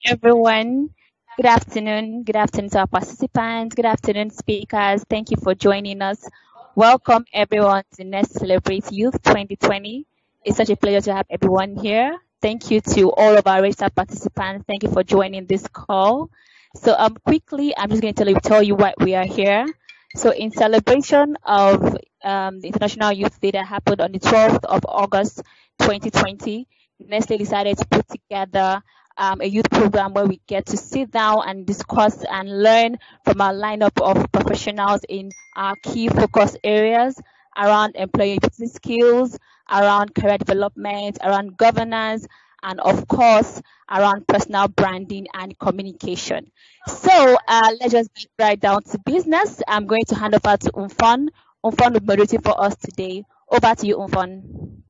Everyone. Good afternoon. Good afternoon to our participants. Good afternoon, speakers. Thank you for joining us. Welcome, everyone, to Nestlé Celebrates Youth 2020. It's such a pleasure to have everyone here. Thank you to all of our registered participants. Thank you for joining this call. So, quickly, I'm just going to tell you why we are here. So, in celebration of the International Youth Day that happened on the 12th of August 2020, Nestle decided to put together a youth program where we get to sit down and discuss and learn from our lineup of professionals in our key focus areas around employability skills, around career development, around governance, and of course, around personal branding and communication. So let's just get right down to business. I'm going to hand over to Umfon. Umfon will be moderating for us today. Over to you, Umfon.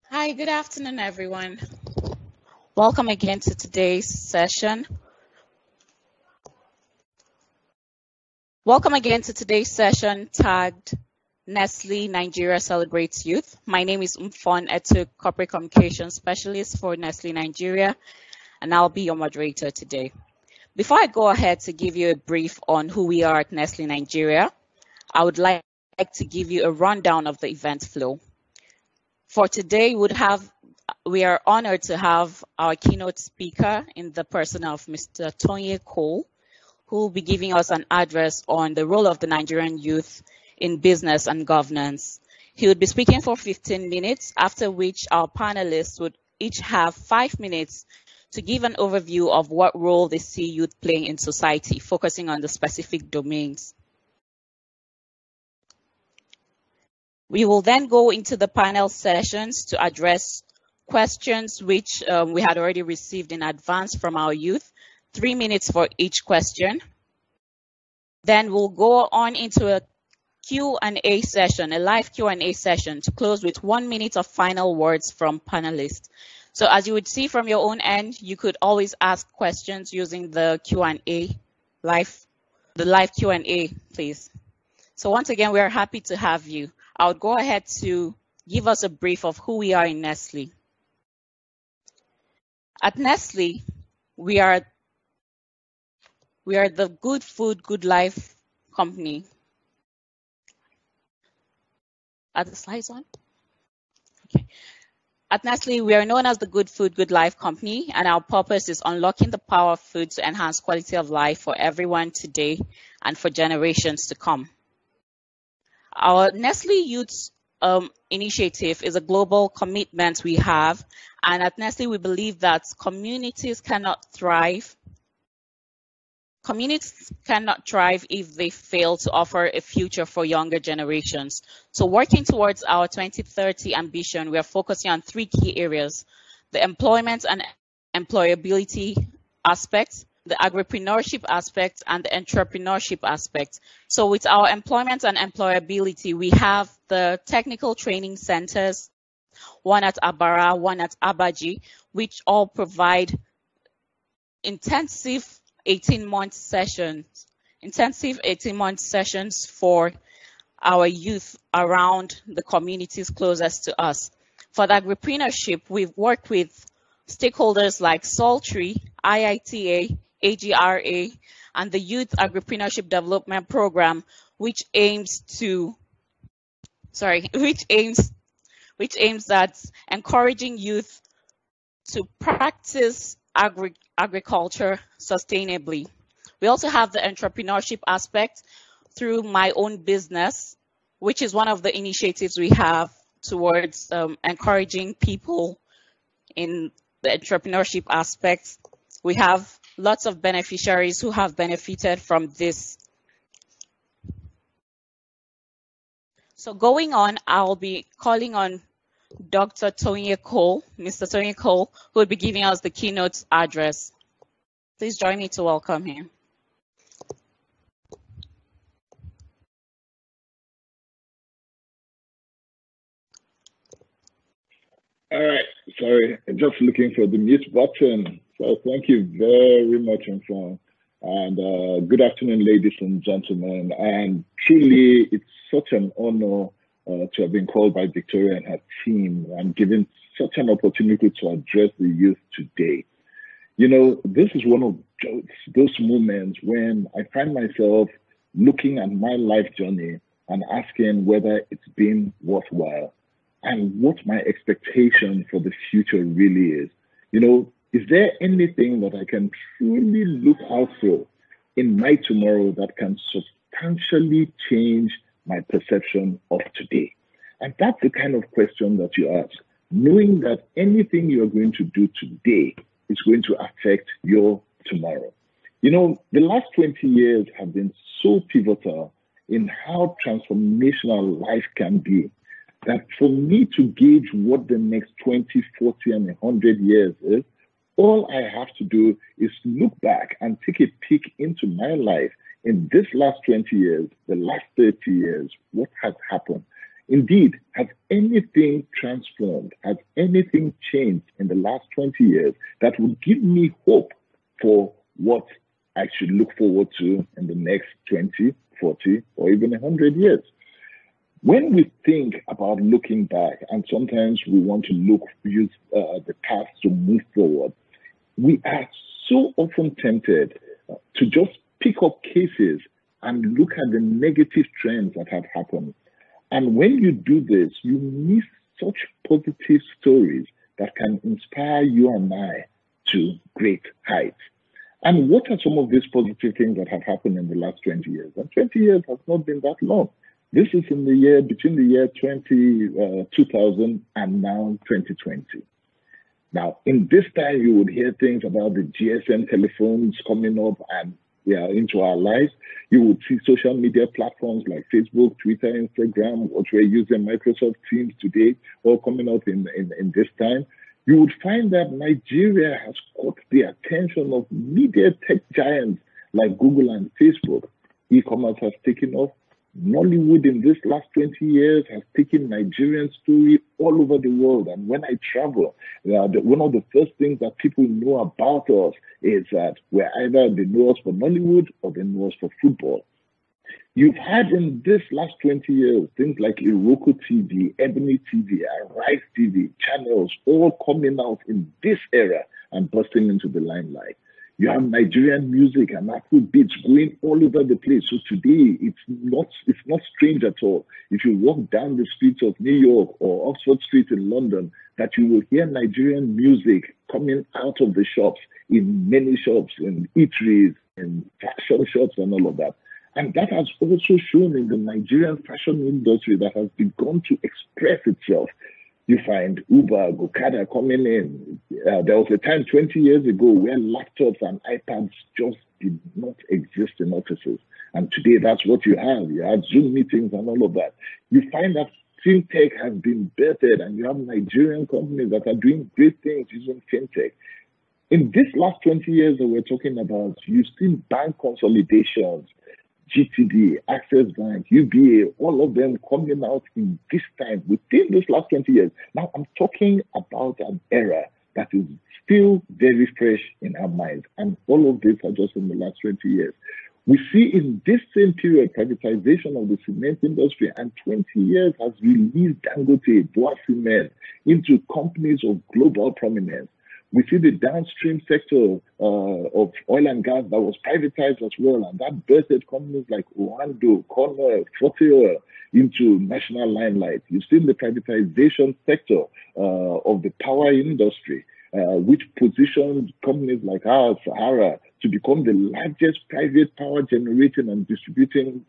Hi, good afternoon, everyone. Welcome again to today's session. Tagged Nestlé Nigeria Celebrates Youth. My name is Umfon Etu, Corporate Communications Specialist for Nestlé Nigeria, and I'll be your moderator today. Before I go ahead to give you a brief on who we are at Nestlé Nigeria, I would like to give you a rundown of the event flow. For today, we are honored to have our keynote speaker in the person of Mr. Tonye Cole, who will be giving us an address on the role of the Nigerian youth in business and governance. He would be speaking for 15 minutes, after which our panelists would each have 5 minutes to give an overview of what role they see youth playing in society, focusing on the specific domains. We will then go into the panel sessions to address questions which we had already received in advance from our youth, 3 minutes for each question. Then we'll go on into a Q&A session, a live Q&A session to close with 1 minute of final words from panelists. So as you would see from your own end, you could always ask questions using the Q&A, the live Q&A, please. So once again, we are happy to have you. I would go ahead to give us a brief of who we are in Nestlé. At Nestlé, we are the Good Food, Good Life company. Are the slides on? Okay. At Nestlé, we are known as the Good Food, Good Life company, and our purpose is unlocking the power of food to enhance quality of life for everyone today and for generations to come. Our Nestlé Youth initiative is a global commitment we have, and at Nestlé we believe that communities cannot thrive if they fail to offer a future for younger generations. So working towards our 2030 ambition, we are focusing on 3 key areas: the employment and employability aspects, the agripreneurship aspect, and the entrepreneurship aspect. So with our employment and employability, we have the technical training centers, one at Abara, one at Abaji, which all provide intensive 18-month sessions for our youth around the communities closest to us. For the agripreneurship, we've worked with stakeholders like Sultry, IITA, AGRA, and the Youth Agripreneurship Development Program, which aims at encouraging youth to practice agriculture sustainably. We also have the entrepreneurship aspect through my own business, which is one of the initiatives we have towards encouraging people in the entrepreneurship aspect. We have lots of beneficiaries who have benefited from this. So going on, I'll be calling on Dr. Tonye Cole, Mr. Tonye Cole, who will be giving us the keynote address. Please join me to welcome him. All right, sorry, just looking for the mute button. So thank you very much, Infon. And good afternoon, ladies and gentlemen. And truly, it's such an honor to have been called by Victoria and her team and given such an opportunity to address the youth today. You know, this is one of those moments when I find myself looking at my life journey and asking whether it's been worthwhile and what my expectation for the future really is. You know, is there anything that I can truly look out for in my tomorrow that can substantially change my perception of today? And that's the kind of question that you ask, knowing that anything you're going to do today is going to affect your tomorrow. You know, the last 20 years have been so pivotal in how transformational life can be that for me to gauge what the next 20, 40, and 100 years is, all I have to do is look back and take a peek into my life in this last 20 years, the last 30 years, what has happened. Indeed, has anything transformed? Has anything changed in the last 20 years that would give me hope for what I should look forward to in the next 20, 40, or even 100 years? When we think about looking back, and sometimes we want to use the past to move forward, we are so often tempted to just pick up cases and look at the negative trends that have happened. And when you do this, you miss such positive stories that can inspire you and I to great heights. And what are some of these positive things that have happened in the last 20 years? And 20 years has not been that long. This is in the year, between the year 2000 and now 2020. Now, in this time, you would hear things about the GSM telephones coming up and into our lives. You would see social media platforms like Facebook, Twitter, Instagram, what we're using, Microsoft Teams today, all coming up in this time. You would find that Nigeria has caught the attention of media tech giants like Google and Facebook. E-commerce has taken off. Nollywood in this last 20 years has taken Nigerian story all over the world. And when I travel, one of the first things that people know about us is that we're either they know us for Nollywood or they know us for football. You've had in this last 20 years things like Iroko TV, Ebony TV, Arise TV, channels all coming out in this era and busting into the limelight. You have Nigerian music and Afro beats going all over the place. So today, it's not strange at all. If you walk down the streets of New York or Oxford Street in London, that you will hear Nigerian music coming out of the shops, in many shops, in eateries, in fashion shops and all of that. And that has also shown in the Nigerian fashion industry that has begun to express itself. You find Uber, Okada coming in. There was a time 20 years ago where laptops and iPads just did not exist in offices. And today that's what you have. You have Zoom meetings and all of that. You find that fintech has been bettered and you have Nigerian companies that are doing great things using fintech. In this last 20 years that we're talking about, you've seen bank consolidations, GTD, Access Bank, UBA, all of them coming out in this time, within this last 20 years. Now, I'm talking about an era that is still very fresh in our minds. And all of this are just in the last 20 years. We see in this same period, privatization of the cement industry, and 20 years has released Dangote, Boa Cement into companies of global prominence. We see the downstream sector of oil and gas that was privatized as well, and that birthed companies like Oando, Cornell, Forte Oil into national limelight. You've seen the privatization sector of the power industry, which positioned companies like our Sahara to become the largest private power generating and distribution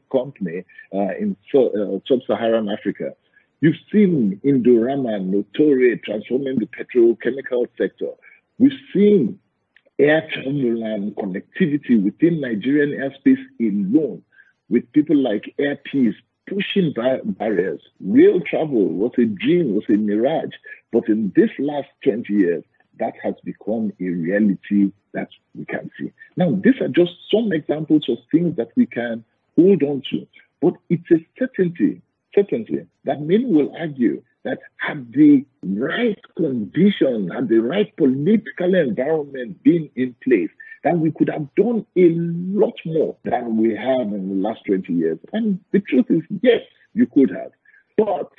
company in sub-Saharan Africa. You've seen Indorama and Notore transforming the petrochemical sector. We've seen air travel and connectivity within Nigerian airspace alone, with people like Air Peace pushing barriers. Rail travel was a dream, was a mirage. But in this last 20 years, that has become a reality that we can see. Now, these are just some examples of things that we can hold on to. But it's a certainty that many will argue that had the right condition, had the right political environment been in place, that we could have done a lot more than we have in the last 20 years. And the truth is, yes, you could have. But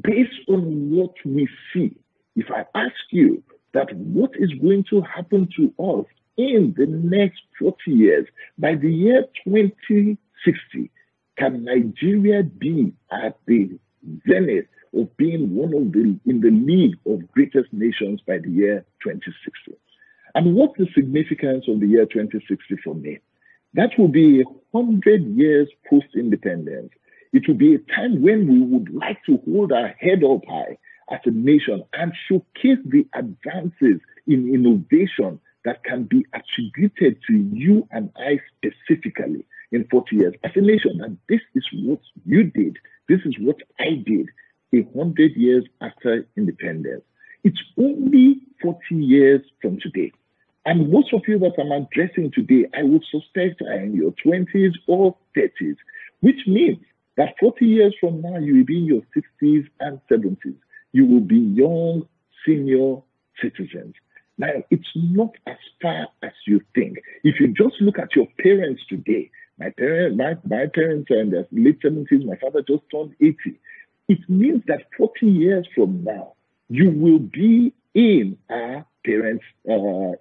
based on what we see, if I ask you that what is going to happen to us in the next 40 years, by the year 2060, can Nigeria be at the zenith of being one of in the league of greatest nations by the year 2060? And what's the significance of the year 2060 for me? That will be 100 years post-independence. It will be a time when we would like to hold our head up high as a nation and showcase the advances in innovation that can be attributed to you and I specifically in 40 years as a nation. And this is what you did. This is what I did 100 years after independence. It's only 40 years from today. And most of you that I'm addressing today, I would suspect are in your 20s or 30s, which means that 40 years from now, you will be in your 60s and 70s. You will be young, senior citizens. Now, it's not as far as you think. If you just look at your parents today, my parents are in their late 70s, my father just turned 80. It means that 40 years from now, you will be in our parents'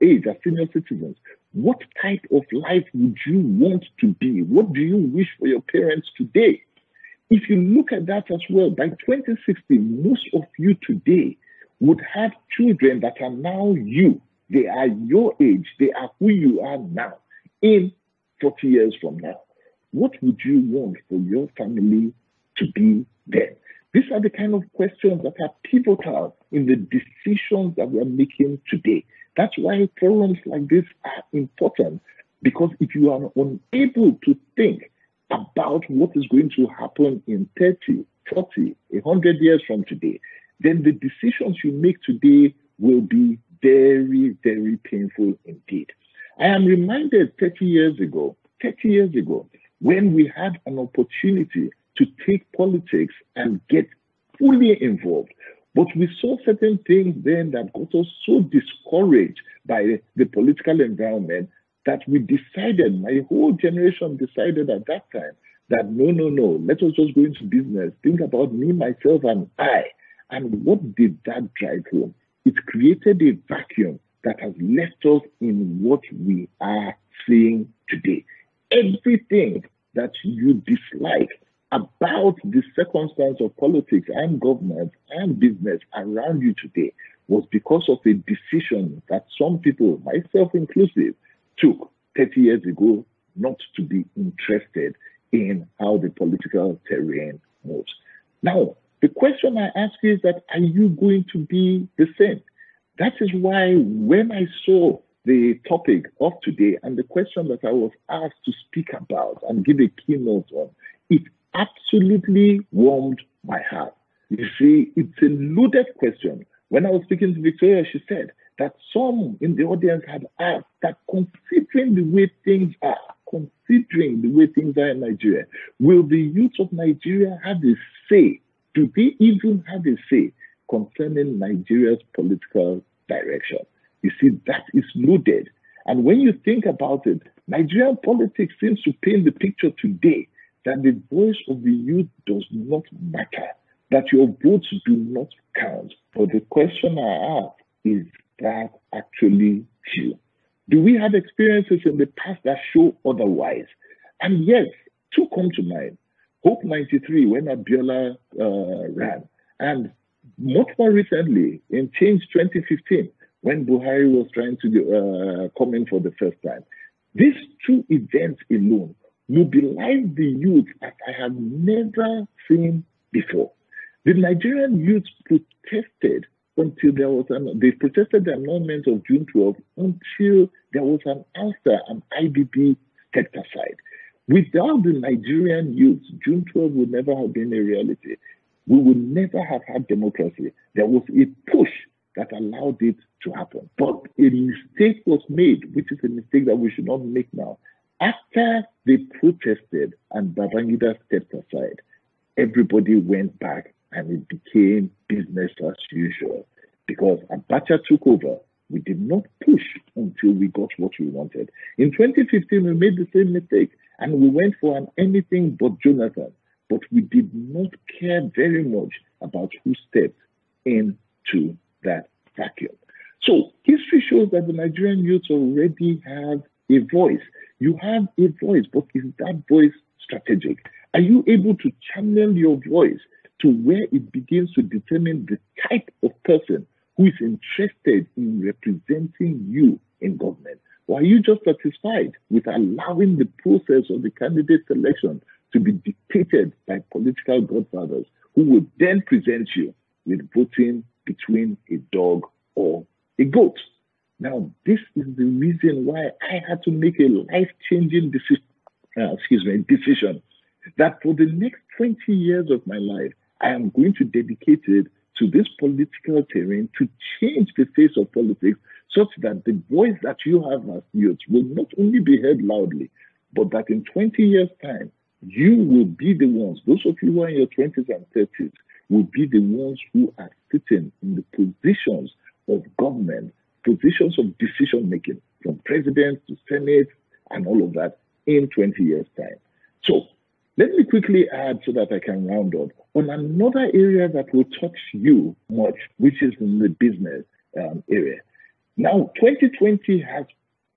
age as senior citizens. What type of life would you want to be? What do you wish for your parents today? If you look at that as well, by 2060, most of you today would have children that are now you. They are your age. They are who you are now in 40 years from now. What would you want for your family to be then? These are the kind of questions that are pivotal in the decisions that we are making today. That's why forums like this are important, because if you are unable to think about what is going to happen in 30, 40, 100 years from today, then the decisions you make today will be very, very painful indeed. I am reminded 30 years ago, when we had an opportunity to take politics and get fully involved. But we saw certain things then that got us so discouraged by the political environment that we decided, my whole generation decided at that time, that no, let us just go into business, think about me, myself, and I. And what did that drive home? It created a vacuum that has left us in what we are seeing today. Everything that you dislike about the circumstance of politics and government and business around you today was because of a decision that some people, myself inclusive, took 30 years ago not to be interested in how the political terrain moves. Now, the question I ask you is that, are you going to be the same? That is why when I saw the topic of today and the question that I was asked to speak about and give a keynote on, it absolutely warmed my heart. You see, it's a loaded question. When I was speaking to Victoria, she said that some in the audience had asked that considering the way things are in Nigeria, will the youth of Nigeria have a say? Do they even have a say concerning Nigeria's political direction? You see, that is loaded. And when you think about it, Nigerian politics seems to paint the picture today that the voice of the youth does not matter, that your votes do not count. But the question I ask is that actually true? Do we have experiences in the past that show otherwise? And yes, two come to mind. Hope 93, when Abiola ran, and much more recently in Change 2015, when Buhari was trying to come in for the first time. These two events alone mobilized the youth as I have never seen before. The Nigerian youth protested until they protested the annulment of June 12 until there was an answer and IBB stepped aside. Without the Nigerian youth, June 12 would never have been a reality. We would never have had democracy. There was a push that allowed it to happen. But a mistake was made, which is a mistake that we should not make now. After they protested and Babangida stepped aside, everybody went back and it became business as usual. Because Abacha took over, we did not push until we got what we wanted. In 2015, we made the same mistake and we went for an anything but Jonathan. but we did not care very much about who stepped into that vacuum. So history shows that the Nigerian youth already have a voice. You have a voice, but is that voice strategic? Are you able to channel your voice to where it begins to determine the type of person who is interested in representing you in government? Or are you just satisfied with allowing the process of the candidate selection to be dictated by political godfathers who would then present you with voting between a dog or a goat? Now, this is the reason why I had to make a life-changing decision that for the next 20 years of my life, I am going to dedicate it to this political terrain to change the face of politics such that the voice that you have as youth will not only be heard loudly, but that in 20 years' time, you will be the ones, those of you who are in your 20s and 30s, will be the ones who are sitting in the positions of government, positions of decision-making, from president to senate and all of that in 20 years' time. So let me quickly add so that I can round up on another area that will touch you much, which is in the business area. Now, 2020 has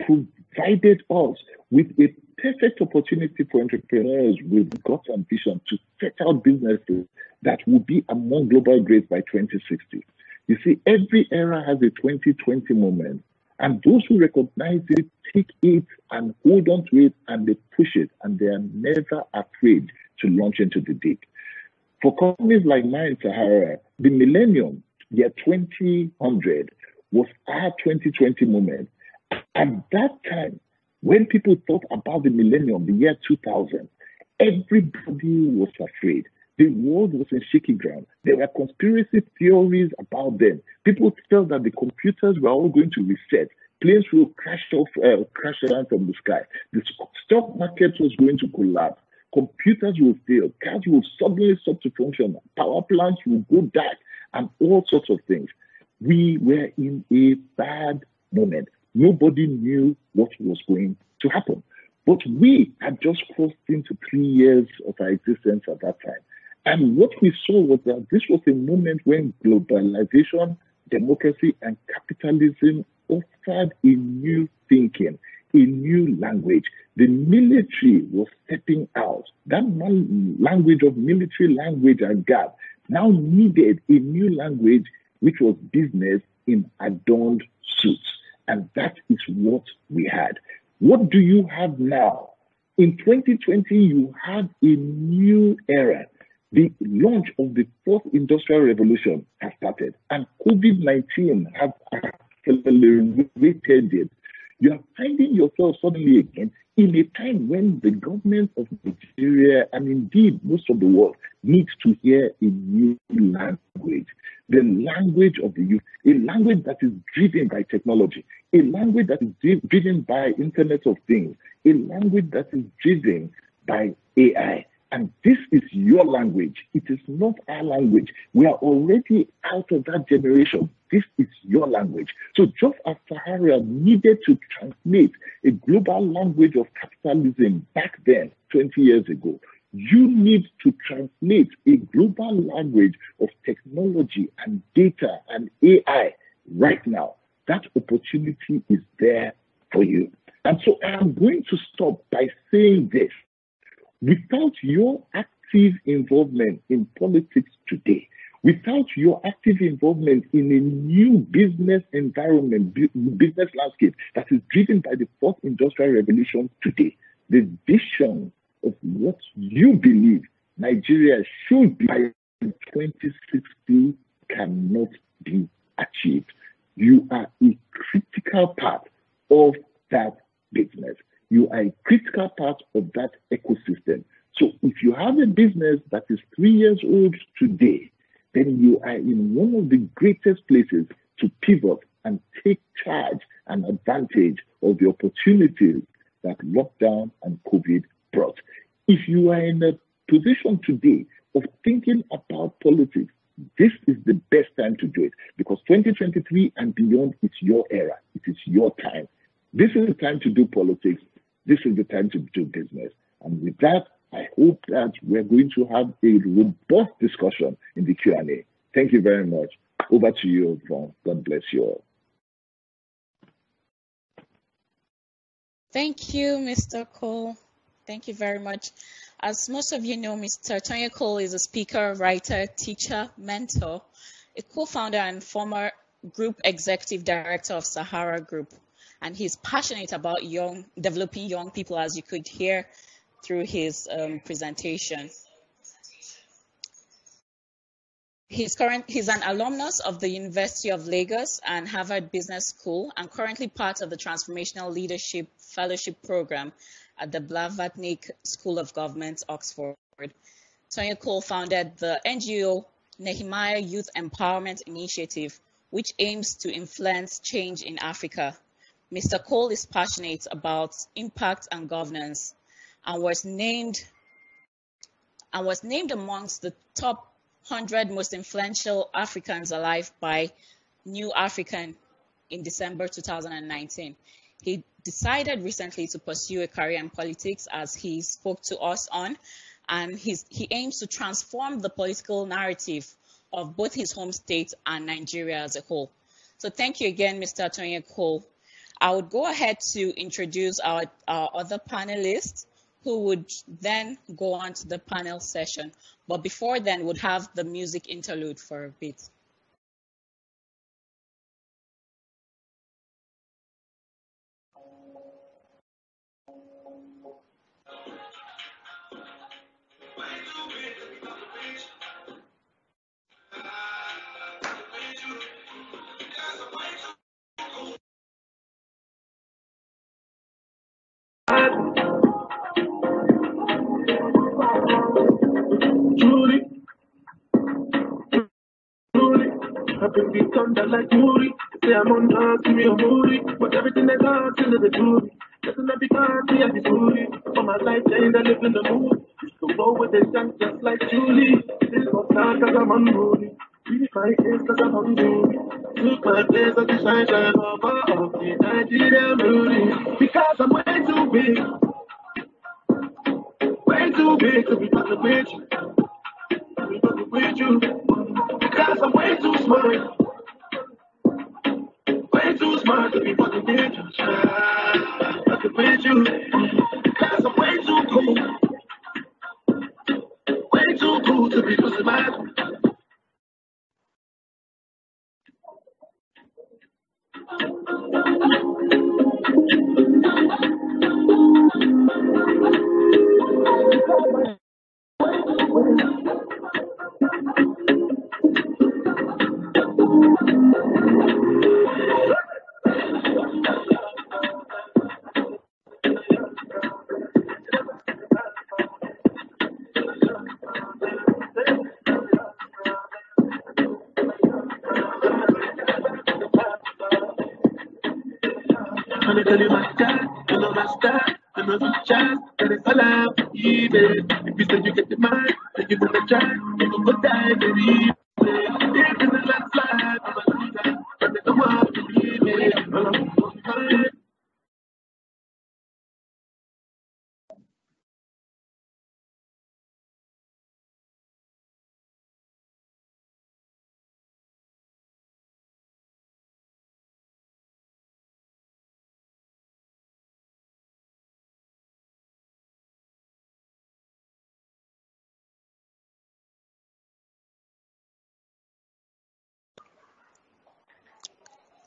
provided us with a perfect opportunity for entrepreneurs with God's ambition to set out businesses that will be among global greats by 2060. You see, every era has a 2020 moment, and those who recognize it take it and hold on to it, and they push it, and they are never afraid to launch into the deep. For companies like mine, Sahara, the millennium, year 2000, was our 2020 moment. At that time, when people thought about the millennium, the year 2000, everybody was afraid. The world was in shaky ground. There were conspiracy theories about them. People felt that the computers were all going to reset. Planes will crash down from the sky. The stock market was going to collapse. Computers will fail. Cars will suddenly stop to function. Power plants will go dark, and all sorts of things. We were in a bad moment. Nobody knew what was going to happen. But we had just crossed into 3 years of our existence at that time. And what we saw was that this was a moment when globalization, democracy, and capitalism offered a new thinking, a new language. The military was stepping out. That language of military language and gap now needed a new language, which was business in adorned suits. And that is what we had. What do you have now? In 2020, you have a new era. The launch of the fourth industrial revolution has started, and COVID-19 has accelerated it. You are finding yourself suddenly again in a time when the government of Nigeria, and indeed most of the world, needs to hear a new language, the language of the youth, a language that is driven by technology, a language that is driven by Internet of Things, a language that is driven by AI. And this is your language. It is not our language. We are already out of that generation. This is your language. So just as Sahara needed to translate a global language of capitalism back then, 20 years ago, you need to translate a global language of technology and data and AI right now. That opportunity is there for you. And so I am going to stop by saying this. Without your active involvement in politics today, without your active involvement in a new business environment, business landscape that is driven by the fourth industrial revolution today, the vision of what you believe Nigeria should be by 2060 cannot be achieved. You are a critical part of that business. You are a critical part of that ecosystem. So if you have a business that is 3 years old today, then you are in one of the greatest places to pivot and take charge and advantage of the opportunities that lockdown and COVID brought. If you are in a position today of thinking about politics, this is the best time to do it, because 2023 and beyond is your era. It is your time. This is the time to do politics. This is the time to do business. And with that, I hope that we're going to have a robust discussion in the Q&A. Thank you very much. Over to you, Yvonne. God bless you all. Thank you, Mr. Cole. Thank you very much. As most of you know, Mr. Tony Cole is a speaker, writer, teacher, mentor, a co-founder and former group executive director of Sahara Group. And he's passionate about developing young people, as you could hear through his presentation. He's an alumnus of the University of Lagos and Harvard Business School, and currently part of the Transformational Leadership Fellowship Program at the Blavatnik School of Government, Oxford. Tony Cole founded the NGO Nehemiah Youth Empowerment Initiative, which aims to influence change in Africa. Mr. Cole is passionate about impact and governance, and was named amongst the top 100 most influential Africans alive by New African in December 2019. He decided recently to pursue a career in politics, as he spoke to us on, and he aims to transform the political narrative of both his home state and Nigeria as a whole. So thank you again, Mr. Tony Cole. I would go ahead to introduce our other panelists, who would then go on to the panel session. But before then, we'd have the music interlude for a bit. I've been become that like Moody. Say I'm on drugs, give me a moody. But everything they got till the truth. Listen, I become me and the moody. For my life change, I live in the mood. To go with the sun just like Julie. This was not cause I'm unruly. Beat my case cause I'm hungry. Took my place at the shine over of the Nigeria moody. Because I'm way too big. Way too big to be fucking with you. To be fucking with you. Because I'm way too smart. Way too smart to be fucking with you. Fucking with you. Because I'm way too cool. Way too cool to be pussy mad. Let me tell you my style, you know my style, you know the chance, and it's all out, even. If you say you get the mind, then you gonna try, you gonna go die, baby. If in the last slide, I'm a loser, but they don't want to believe me.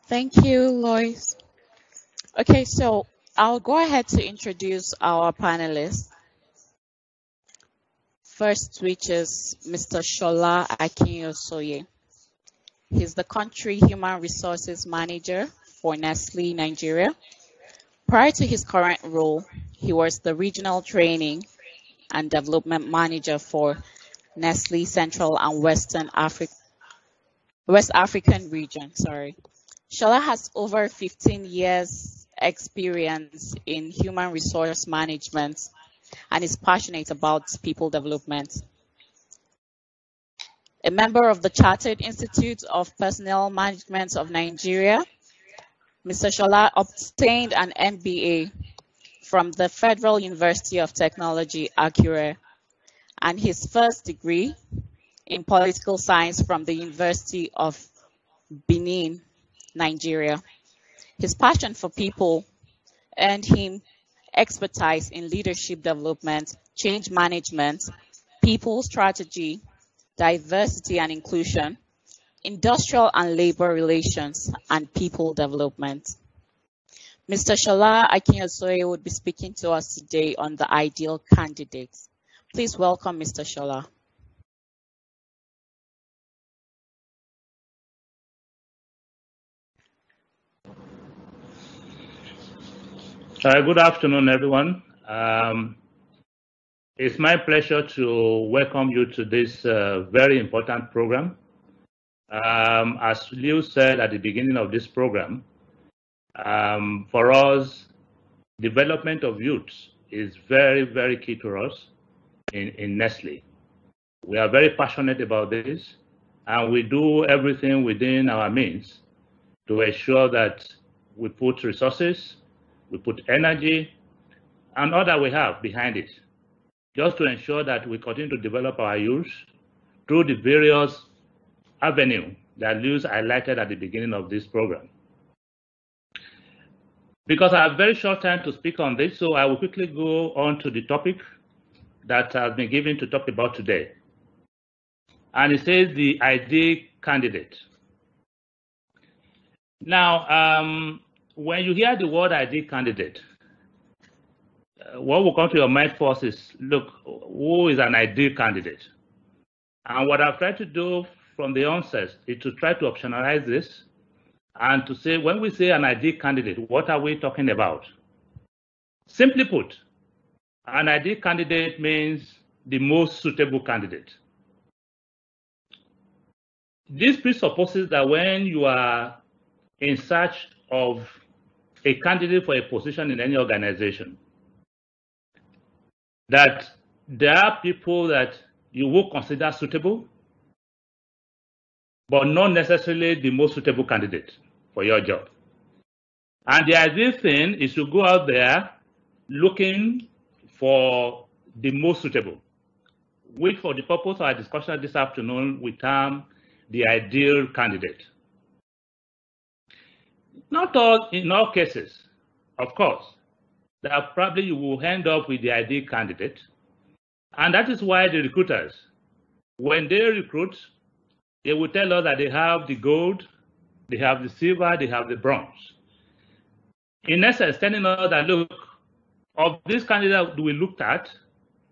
Thank you, Lois. Okay, so I'll go ahead to introduce our panelists. First, which is Mr. Shola Akinyosoye. He's the country human resources manager for Nestlé Nigeria. Prior to his current role, he was the regional training and development manager for Nestlé Central and West African region. Shola has over 15 years experience in human resource management and is passionate about people development. A member of the Chartered Institute of Personnel Management of Nigeria, Mr. Shola obtained an MBA from the Federal University of Technology, Akure, and his first degree in political science from the University of Benin, Nigeria. His passion for people earned him expertise in leadership development, change management, people strategy, diversity and inclusion, industrial and labor relations, and people development. Mr. Shola Akinyosoye would be speaking to us today on the ideal candidates. Please welcome Mr. Shola. Good afternoon, everyone. It's my pleasure to welcome you to this very important program. As Liu said at the beginning of this program, for us, development of youths is very, very key to us in Nestlé. We are very passionate about this, and we do everything within our means to ensure that we put resources, we put energy, and all that we have behind it, just to ensure that we continue to develop our youth through the various avenues that Liu highlighted at the beginning of this program. Because I have very short time to speak on this, so I will quickly go on to the topic that has been given to talk about today. And it says the ideal candidate. Now, when you hear the word ideal candidate, what will come to your mind first is, look, who is an ideal candidate? And what I've tried to do from the onset is to try to optionalize this and to say, when we say an ideal candidate, what are we talking about? Simply put, an ideal candidate means the most suitable candidate. This presupposes that when you are in search of a candidate for a position in any organization, that there are people that you will consider suitable, but not necessarily the most suitable candidate for your job. And the ideal thing is to go out there looking for the most suitable, which for the purpose of our discussion this afternoon, we term the ideal candidate. Not all, in all cases, of course, that probably you will end up with the ideal candidate. And that is why the recruiters, when they recruit, they will tell us that they have the gold, they have the silver, they have the bronze. In essence, telling us that, look, of this candidate we looked at,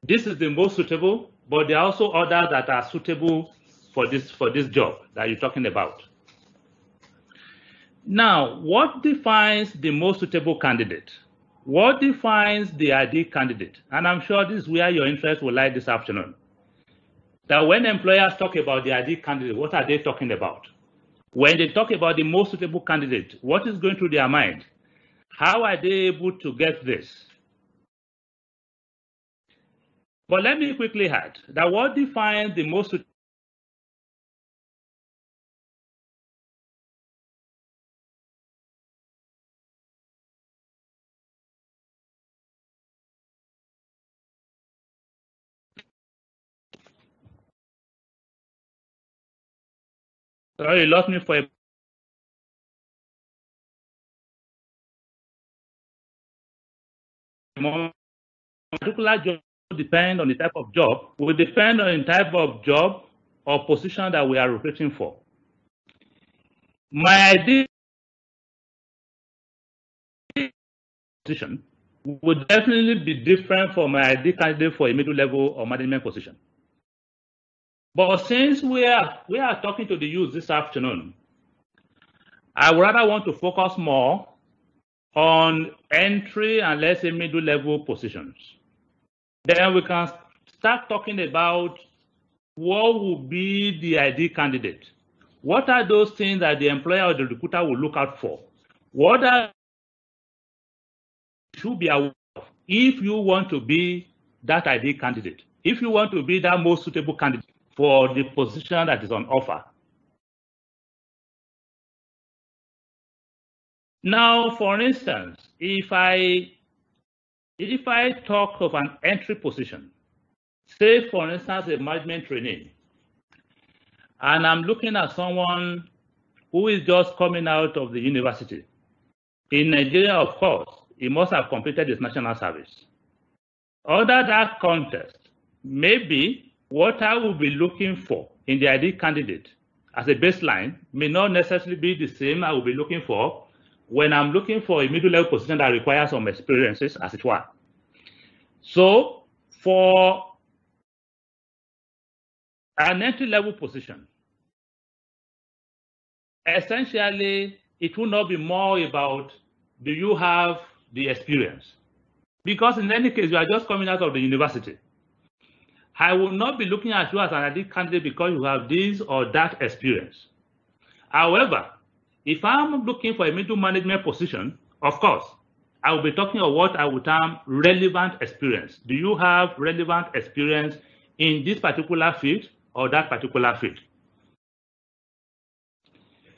this is the most suitable, but there are also others that are suitable for this job that you're talking about. Now, what defines the most suitable candidate? What defines the ideal candidate? And I'm sure this is where your interest will lie this afternoon. That when employers talk about the ideal candidate, what are they talking about? When they talk about the most suitable candidate, what is going through their mind? How are they able to get this? But let me quickly add that what defines the most suitable Sorry, you lost me for a moment. Particular job depend on the type of job. Will depend on the type of job or position that we are recruiting for. My ideal position would definitely be different from my ideal candidate for a middle level or management position. But since we are talking to the youth this afternoon, I would rather want to focus more on entry and, let's say, middle level positions. Then we can start talking about what would be the ideal candidate. What are those things that the employer or the recruiter will look out for? What are you should be aware of if you want to be that ideal candidate, if you want to be that most suitable candidate for the position that is on offer? Now, for instance, if I if I talk of an entry position, say for instance a management trainee, and I'm looking at someone who is just coming out of the university. In Nigeria, of course, he must have completed his national service. Under that context, maybe what I will be looking for in the ideal candidate as a baseline may not necessarily be the same I will be looking for when I'm looking for a middle-level position that requires some experiences, as it were. So for an entry-level position, essentially, it will not be more about, do you have the experience? Because in any case, you are just coming out of the university. I will not be looking at you as an ideal candidate because you have this or that experience. However, if I'm looking for a middle management position, of course, I will be talking of what I would term relevant experience. Do you have relevant experience in this particular field or that particular field?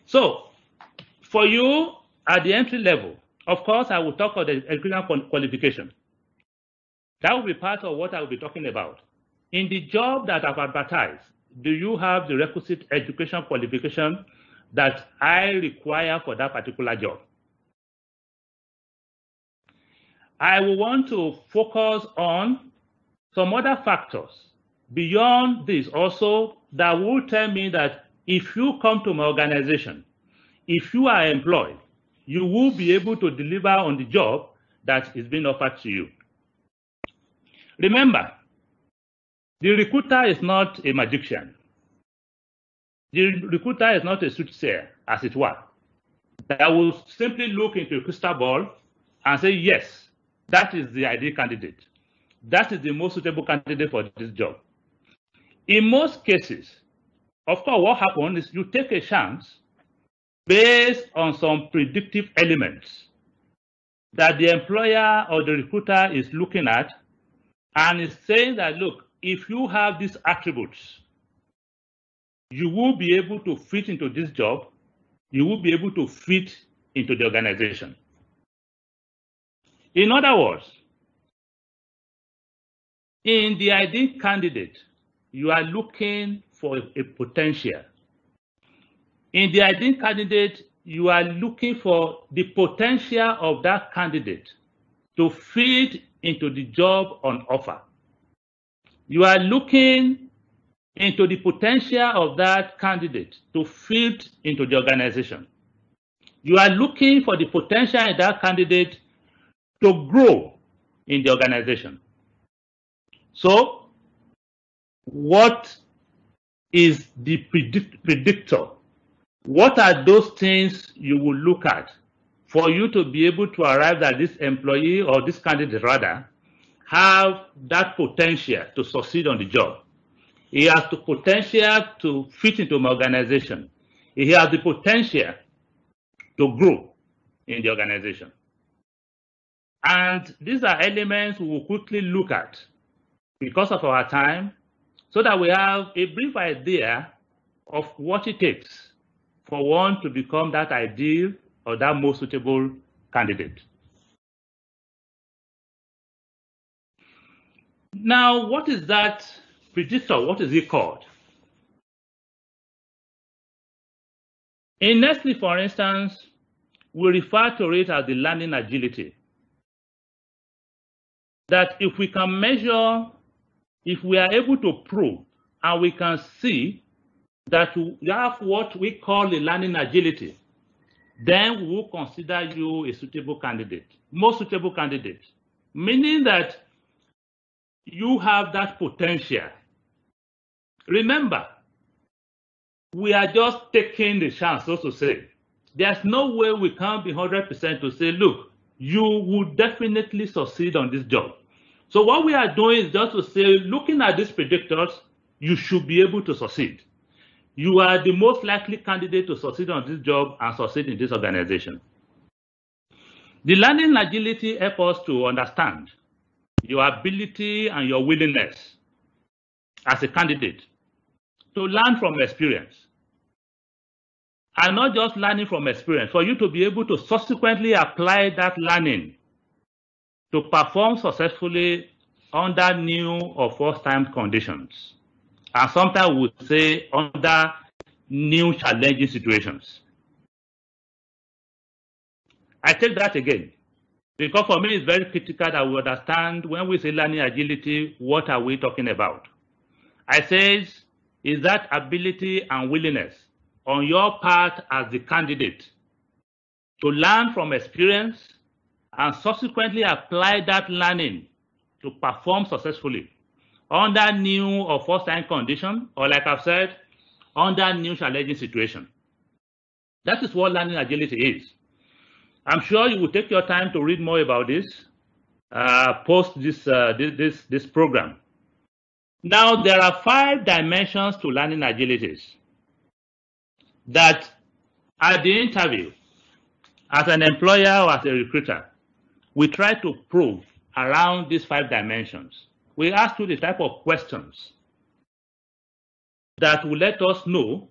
So, for you at the entry level, of course, I will talk of the educational qualification. That will be part of what I will be talking about. In the job that I've advertised, do you have the requisite education qualification that I require for that particular job? I will want to focus on some other factors beyond this also that will tell me that if you come to my organization, if you are employed, you will be able to deliver on the job that is being offered to you. Remember, the recruiter is not a magician. The recruiter is not a soothsayer, as it were, that will simply look into a crystal ball and say, yes, that is the ideal candidate. That is the most suitable candidate for this job. In most cases, of course, what happens is you take a chance based on some predictive elements that the employer or the recruiter is looking at and is saying that, look, if you have these attributes, you will be able to fit into this job, you will be able to fit into the organization. In other words, in the ideal candidate, you are looking for a potential. In the ideal candidate, you are looking for the potential of that candidate to fit into the job on offer. You are looking into the potential of that candidate to fit into the organization. You are looking for the potential in that candidate to grow in the organization. So, what is the predictor? What are those things you will look at for you to be able to arrive at this employee or this candidate rather have that potential to succeed on the job? He has the potential to fit into my organization. He has the potential to grow in the organization. And these are elements we will quickly look at because of our time, so that we have a brief idea of what it takes for one to become that ideal or that most suitable candidate. Now, what is that predictor? What is it called? In Nestlé, for instance, we refer to it as the learning agility. That if we can measure, if we are able to prove, and we can see that we have what we call the learning agility, then we will consider you a suitable candidate, most suitable candidate, meaning that you have that potential. Remember, we are just taking the chance, so to say. There's no way we can be 100% to say, look, you will definitely succeed on this job. So what we are doing is just to say, looking at these predictors, you should be able to succeed. You are the most likely candidate to succeed on this job and succeed in this organization. The learning agility helps us to understand your ability and your willingness as a candidate to learn from experience. And not just learning from experience, for you to be able to subsequently apply that learning to perform successfully under new or first-time conditions. And sometimes we would say under new challenging situations. I take that again, because for me it's very critical that we understand when we say learning agility, what are we talking about? I say, is that ability and willingness on your part as the candidate to learn from experience and subsequently apply that learning to perform successfully under new or first-time condition, or like I've said, under new challenging situation. That is what learning agility is. I'm sure you will take your time to read more about this post this program. Now, there are 5 dimensions to learning agilities that at the interview, as an employer or as a recruiter, we try to probe around these 5 dimensions. We ask you the type of questions that will let us know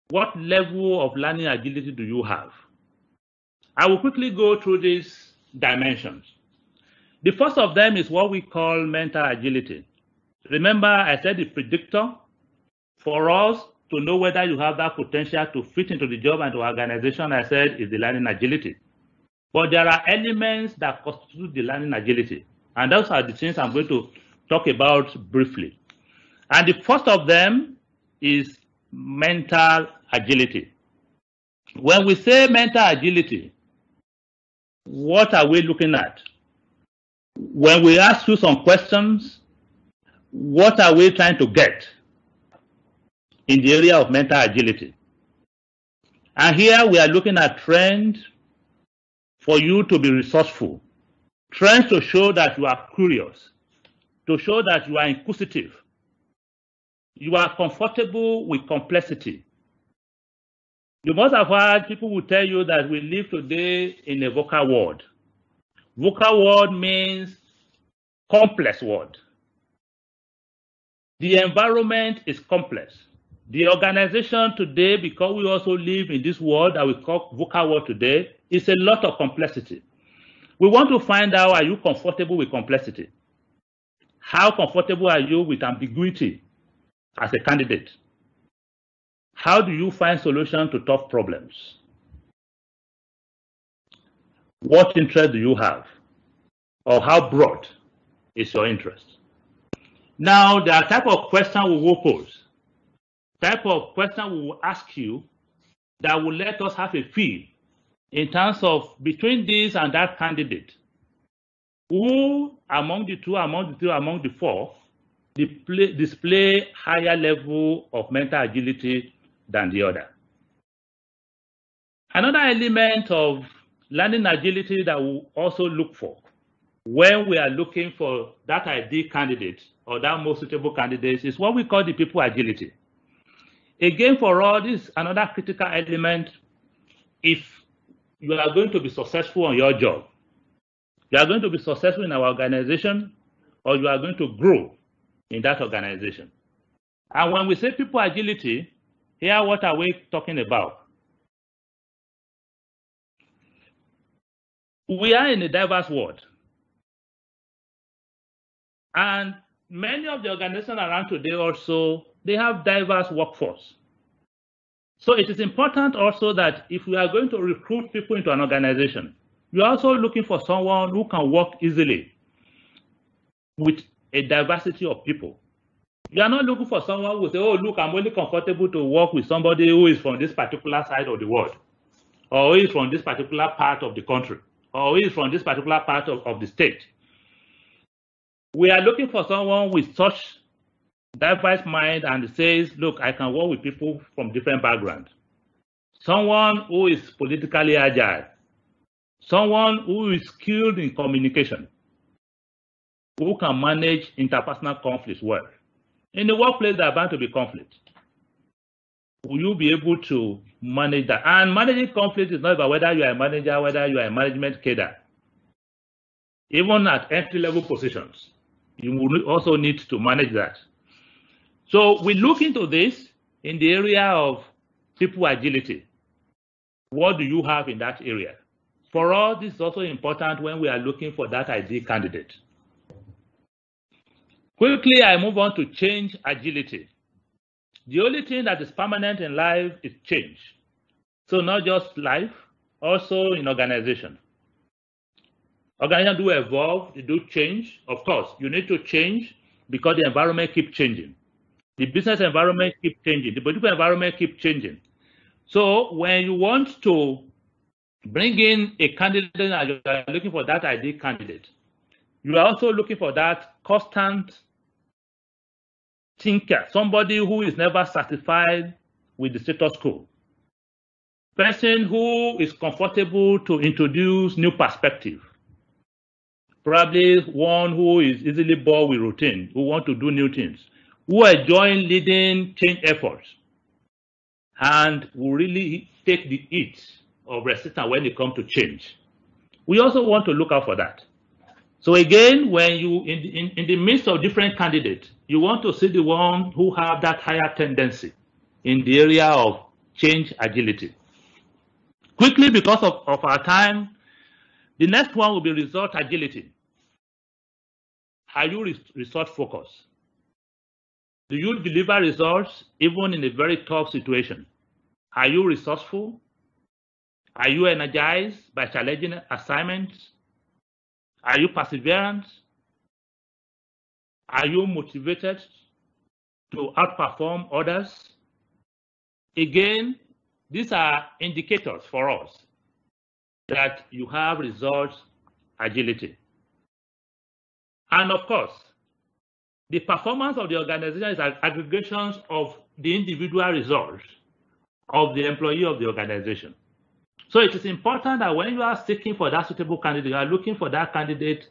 what level of learning agility do you have. I will quickly go through these dimensions. The first of them is what we call mental agility. Remember, I said the predictor for us to know whether you have that potential to fit into the job and the organization, I said, is the learning agility. But there are elements that constitute the learning agility. And those are the things I'm going to talk about briefly. And the first of them is mental agility. When we say mental agility, what are we looking at? When we ask you some questions, what are we trying to get in the area of mental agility? And here we are looking at trends for you to be resourceful, trends to show that you are curious, to show that you are inquisitive, you are comfortable with complexity. You must have heard people will tell you that we live today in a VUCA world. VUCA world means complex world. The environment is complex. The organization today, because we also live in this world that we call VUCA world today, is a lot of complexity. We want to find out, are you comfortable with complexity? How comfortable are you with ambiguity as a candidate? How do you find solutions to tough problems? What interest do you have? Or how broad is your interest? Now, there are type of questions we will pose, type of question we will ask you that will let us have a feel in terms of between this and that candidate, who among the two, among the three, among the four, display higher level of mental agility than the other. Another element of learning agility that we also look for when we are looking for that ideal candidate or that most suitable candidate is what we call the people agility. Again, for all this, another critical element, if you are going to be successful on your job, you are going to be successful in our organization, or you are going to grow in that organization. And when we say people agility, here what are we talking about? We are in a diverse world. And many of the organizations around today also, they have diverse workforce. So it is important also that if we are going to recruit people into an organization, we are also looking for someone who can work easily with a diversity of people. You are not looking for someone who will say, oh, look, I'm only comfortable to work with somebody who is from this particular side of the world, or who is from this particular part of the country, or who is from this particular part of the state. We are looking for someone with such diverse mind and says, look, I can work with people from different backgrounds. Someone who is politically agile. Someone who is skilled in communication. Who can manage interpersonal conflicts well. In the workplace, there are bound to be conflict. Will you be able to manage that? And managing conflict is not about whether you are a manager, whether you are a management cadre. Even at entry-level positions, you will also need to manage that. So we look into this in the area of people agility. What do you have in that area? For us, this is also important when we are looking for that ideal candidate. Quickly, I move on to change agility. The only thing that is permanent in life is change. So not just life, also in organization. Organizations do evolve, they do change. Of course, you need to change because the environment keeps changing. The business environment keeps changing. The political environment keeps changing. So when you want to bring in a candidate and you are looking for that ideal candidate, you are also looking for that constant thinker, somebody who is never satisfied with the status quo. Person who is comfortable to introduce new perspective. Probably one who is easily bored with routine, who want to do new things, who enjoy leading change efforts, and will really take the heat of resistance when it comes to change. We also want to look out for that. So again, when you in the midst of different candidates, you want to see the one who have that higher tendency in the area of change agility. Quickly, because of our time, the next one will be result agility. Are you result focused? Do you deliver results even in a very tough situation? Are you resourceful? Are you energized by challenging assignments? Are you perseverant? Are you motivated to outperform others? Again, these are indicators for us that you have results agility. And of course, the performance of the organization is aggregations of the individual results of the employee of the organization. So it is important that when you are seeking for that suitable candidate, you are looking for that candidate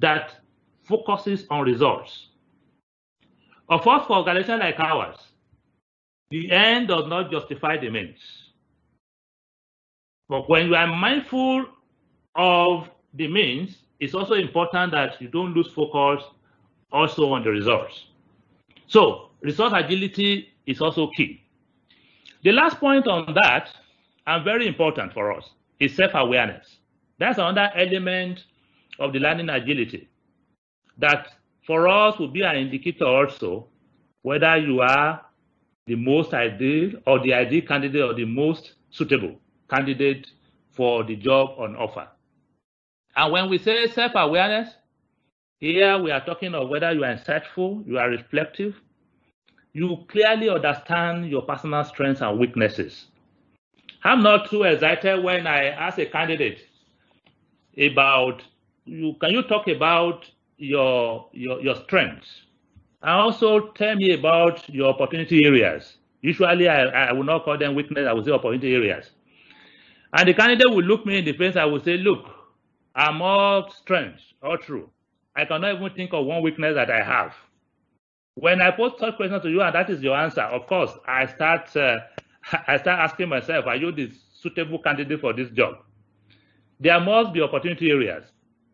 that focuses on results. Of course, for organizations like ours, the end does not justify the means. But when you are mindful of the means, it's also important that you don't lose focus also on the results. So resource agility is also key. The last point on that, and very important for us, is self-awareness. That's another element of the learning agility that for us will be an indicator also whether you are the most ideal or the ideal candidate or the most suitable candidate for the job on offer. And when we say self-awareness, here we are talking of whether you are insightful, you are reflective, you clearly understand your personal strengths and weaknesses. I'm not too excited when I ask a candidate about, can you talk about your strengths? And also tell me about your opportunity areas. Usually I will not call them weakness, I will say opportunity areas. And the candidate will look me in the face, I will say, look, I'm all strengths, all true. I cannot even think of one weakness that I have. When I pose such questions to you and that is your answer, of course, I start asking myself, are you the suitable candidate for this job? There must be opportunity areas.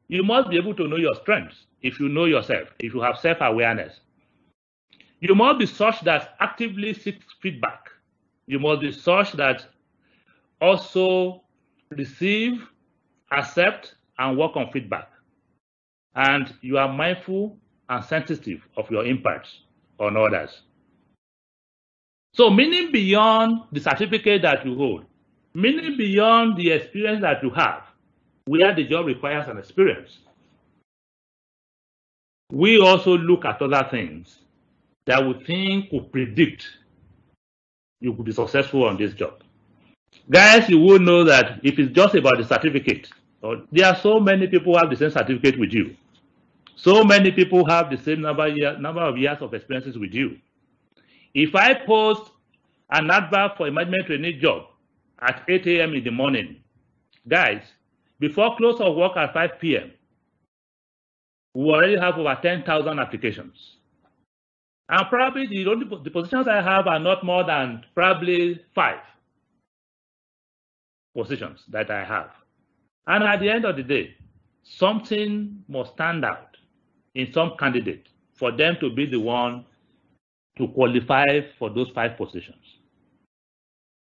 You must be able to know your strengths if you know yourself, if you have self-awareness. You must be such that actively seek feedback. You must be such that also receive, accept, and work on feedback. And you are mindful and sensitive of your impacts on others. So meaning beyond the certificate that you hold, meaning beyond the experience that you have, where the job requires an experience, we also look at other things that we think will predict you could be successful on this job. Guys, you will know that if it's just about the certificate, there are so many people who have the same certificate with you. So many people have the same number of years of experiences with you. If I post an advert for a management trainee job at 8 a.m. in the morning, guys, before close of work at 5 p.m., we already have over 10,000 applications. And probably the positions I have are not more than probably 5 positions that I have. And at the end of the day, something must stand out in some candidate for them to be the one to qualify for those 5 positions.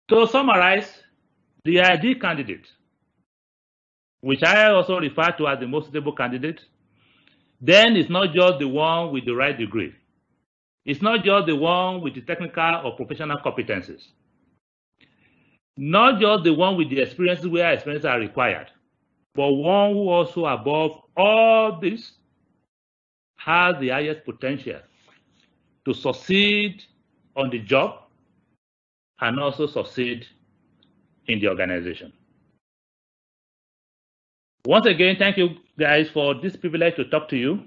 To summarize, the ideal candidate which I also refer to as the most suitable candidate, then it's not just the one with the right degree. It's not just the one with the technical or professional competencies. Not just the one with the experiences where experiences are required, but one who also, above all this, has the highest potential to succeed on the job and also succeed in the organization. Once again, thank you guys for this privilege to talk to you.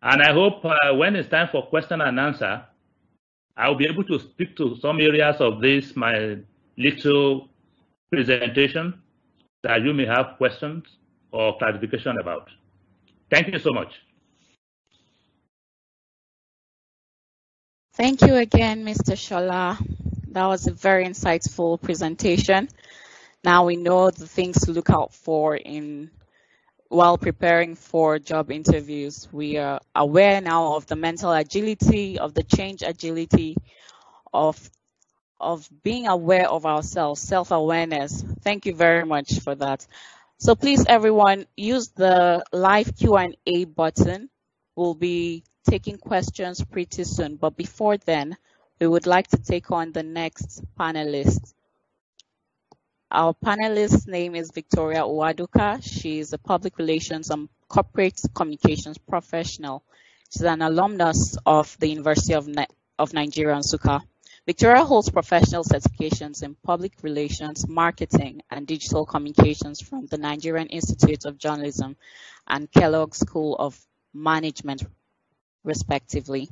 And I hope when it's time for question and answer, I'll be able to speak to some areas of this, my little presentation, that you may have questions or clarification about. Thank you so much. Thank you again, Mr. Shola. That was a very insightful presentation. Now we know the things to look out for while preparing for job interviews. We are aware now of the mental agility, of the change agility, of being aware of ourselves, self-awareness. Thank you very much for that. So please, everyone, use the live Q&A button. We'll be taking questions pretty soon. But before then, we would like to take on the next panelist. Our panelist's name is Victoria Uwaduka. She is a public relations and corporate communications professional. She's an alumnus of the University of Nigeria, Nsukka. Victoria holds professional certifications in public relations, marketing, and digital communications from the Nigerian Institute of Journalism and Kellogg School of Management, respectively.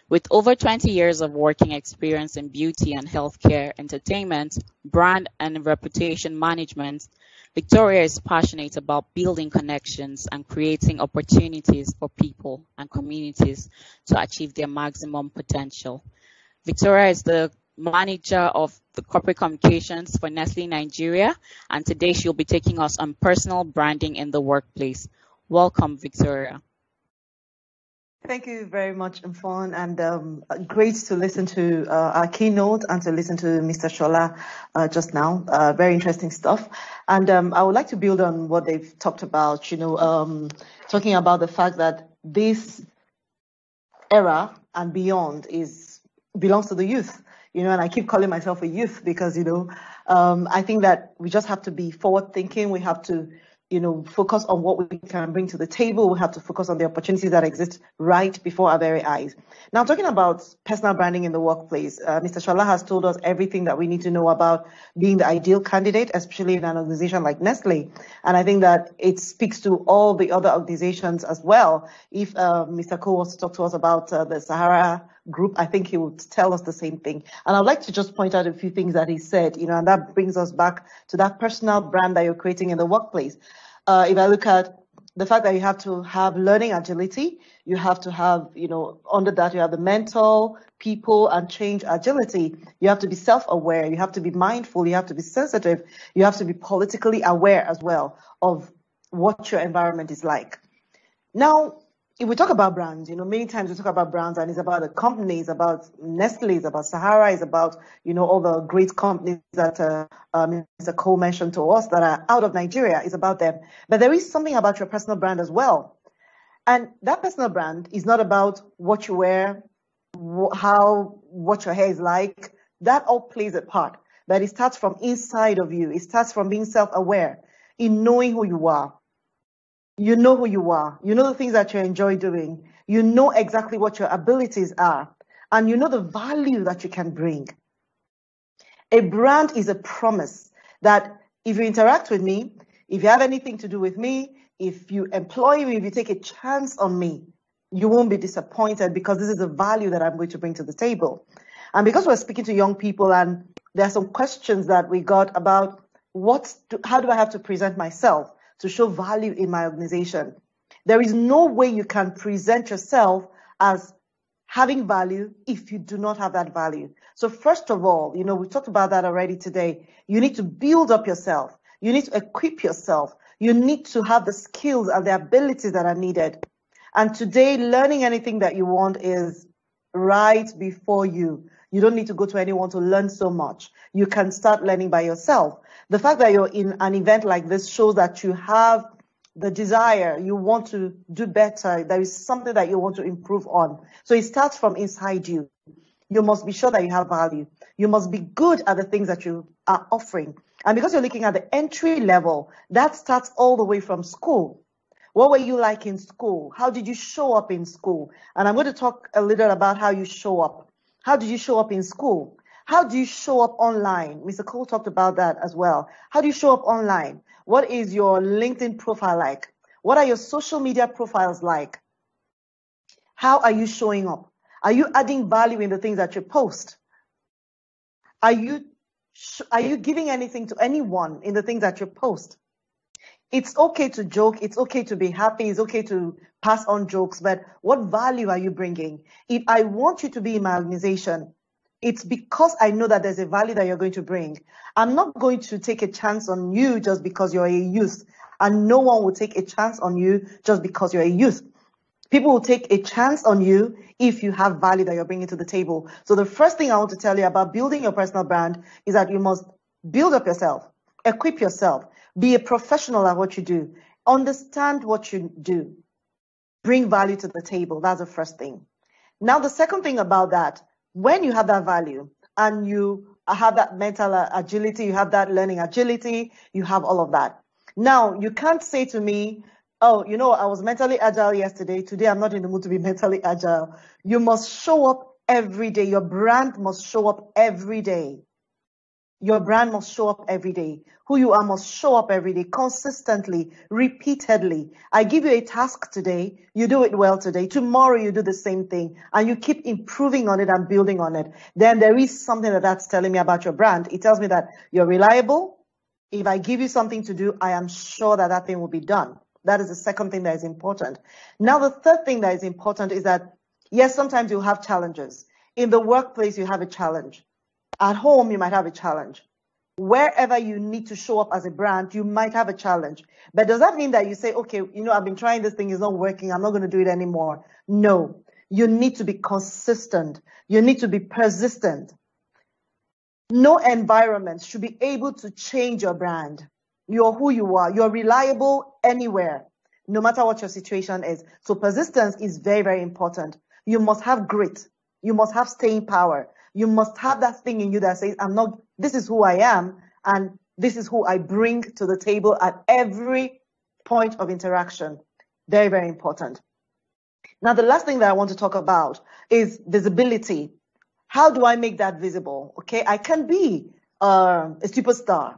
With over 20 years of working experience in beauty and healthcare, entertainment, brand and reputation management, Victoria is passionate about building connections and creating opportunities for people and communities to achieve their maximum potential. Victoria is the manager of the corporate communications for Nestlé Nigeria, and today she'll be taking us on personal branding in the workplace. Welcome, Victoria. Thank you very much, Mfon, and great to listen to our keynote and to listen to Mr. Shola just now. Very interesting stuff. And I would like to build on what they've talked about, talking about the fact that this era and beyond belongs to the youth, and I keep calling myself a youth because, I think that we just have to be forward thinking. We have to focus on what we can bring to the table. We have to focus on the opportunities that exist right before our very eyes. Now, talking about personal branding in the workplace, Mr. Shola has told us everything that we need to know about being the ideal candidate, especially in an organization like Nestlé. And I think that it speaks to all the other organizations as well. If Mr. Cole wants to talk to us about the Sahara group, I think he would tell us the same thing. And I'd like to just point out a few things that he said, and that brings us back to that personal brand that you're creating in the workplace. If I look at the fact that you have to have learning agility, you have to have, under that you have the mental, people, and change agility. You have to be self-aware, you have to be mindful, you have to be sensitive, you have to be politically aware as well of what your environment is like. Now, if we talk about brands, many times we talk about brands and it's about the companies, about Nestle, it's about Sahara, it's about, all the great companies that Mr. Cole mentioned to us that are out of Nigeria. It's about them. But there is something about your personal brand as well. And that personal brand is not about what you wear, what your hair is like. That all plays a part. But it starts from inside of you. It starts from being self-aware, in knowing who you are. You know who you are. You know the things that you enjoy doing. You know exactly what your abilities are. And you know the value that you can bring. A brand is a promise that if you interact with me, if you have anything to do with me, if you employ me, if you take a chance on me, you won't be disappointed because this is the value that I'm going to bring to the table. And because we're speaking to young people and there are some questions that we got about how do I have to present myself to show value in my organization. There is no way you can present yourself as having value if you do not have that value. So first of all, we talked about that already today. You need to build up yourself. You need to equip yourself. You need to have the skills and the abilities that are needed. And today, learning anything that you want is right before you. You don't need to go to anyone to learn so much. You can start learning by yourself. The fact that you're in an event like this shows that you have the desire, you want to do better. There is something that you want to improve on. So it starts from inside you. You must be sure that you have value. You must be good at the things that you are offering. And because you're looking at the entry level, that starts all the way from school. What were you like in school? How did you show up in school? And I'm going to talk a little about how you show up. How did you show up in school? How do you show up online? Mr. Cole talked about that as well. How do you show up online? What is your LinkedIn profile like? What are your social media profiles like? How are you showing up? Are you adding value in the things that you post? Are you giving anything to anyone in the things that you post? It's okay to joke. It's okay to be happy. It's okay to pass on jokes. But what value are you bringing? If I want you to be in my organization, it's because I know that there's a value that you're going to bring. I'm not going to take a chance on you just because you're a youth. And no one will take a chance on you just because you're a youth. People will take a chance on you if you have value that you're bringing to the table. So the first thing I want to tell you about building your personal brand is that you must build up yourself, equip yourself, be a professional at what you do, understand what you do, bring value to the table. That's the first thing. Now, the second thing about that, when you have that value and you have that mental agility, you have that learning agility, you have all of that. Now, you can't say to me, oh, you know, I was mentally agile yesterday. Today, I'm not in the mood to be mentally agile. You must show up every day. Your brand must show up every day. Your brand must show up every day. Who you are must show up every day, consistently, repeatedly. I give you a task today. You do it well today. Tomorrow, you do the same thing. And you keep improving on it and building on it. Then there is something that's telling me about your brand. It tells me that you're reliable. If I give you something to do, I am sure that that thing will be done. That is the second thing that is important. Now, the third thing that is important is that, yes, sometimes you'll have challenges. In the workplace, you have a challenge. At home, you might have a challenge. Wherever you need to show up as a brand, you might have a challenge. But does that mean that you say, okay, you know, I've been trying this thing, it's not working, I'm not going to do it anymore? No. You need to be consistent. You need to be persistent. No environment should be able to change your brand. You're who you are. You're reliable anywhere, no matter what your situation is. So persistence is very, very important. You must have grit. You must have staying power. You must have that thing in you that says, this is who I am, and this is who I bring to the table at every point of interaction. Very, very important. Now, the last thing that I want to talk about is visibility. How do I make that visible? Okay, I can be a superstar,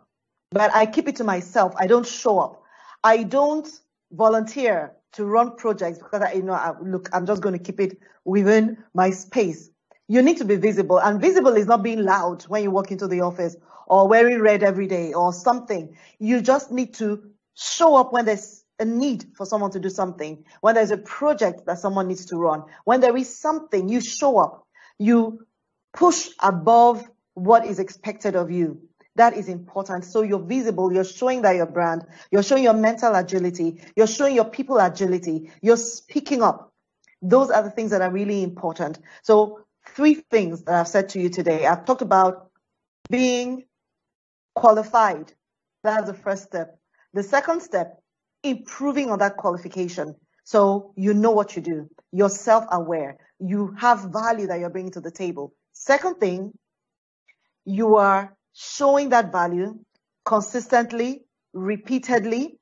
but I keep it to myself. I don't show up. I don't volunteer to run projects because I'm just going to keep it within my space. You need to be visible, and visible is not being loud when you walk into the office or wearing red every day or something. You just need to show up when there's a need for someone to do something, when there's a project that someone needs to run, when there is something, you show up. You push above what is expected of you. That is important. So you're visible, you're showing that your brand, you're showing your mental agility, you're showing your people agility, you're speaking up. Those are the things that are really important. So 3 things that I've said to you today. I've talked about being qualified. That's the first step. The second step, improving on that qualification. So you know what you do. You're self-aware. You have value that you're bringing to the table. Second thing, you are showing that value consistently, repeatedly.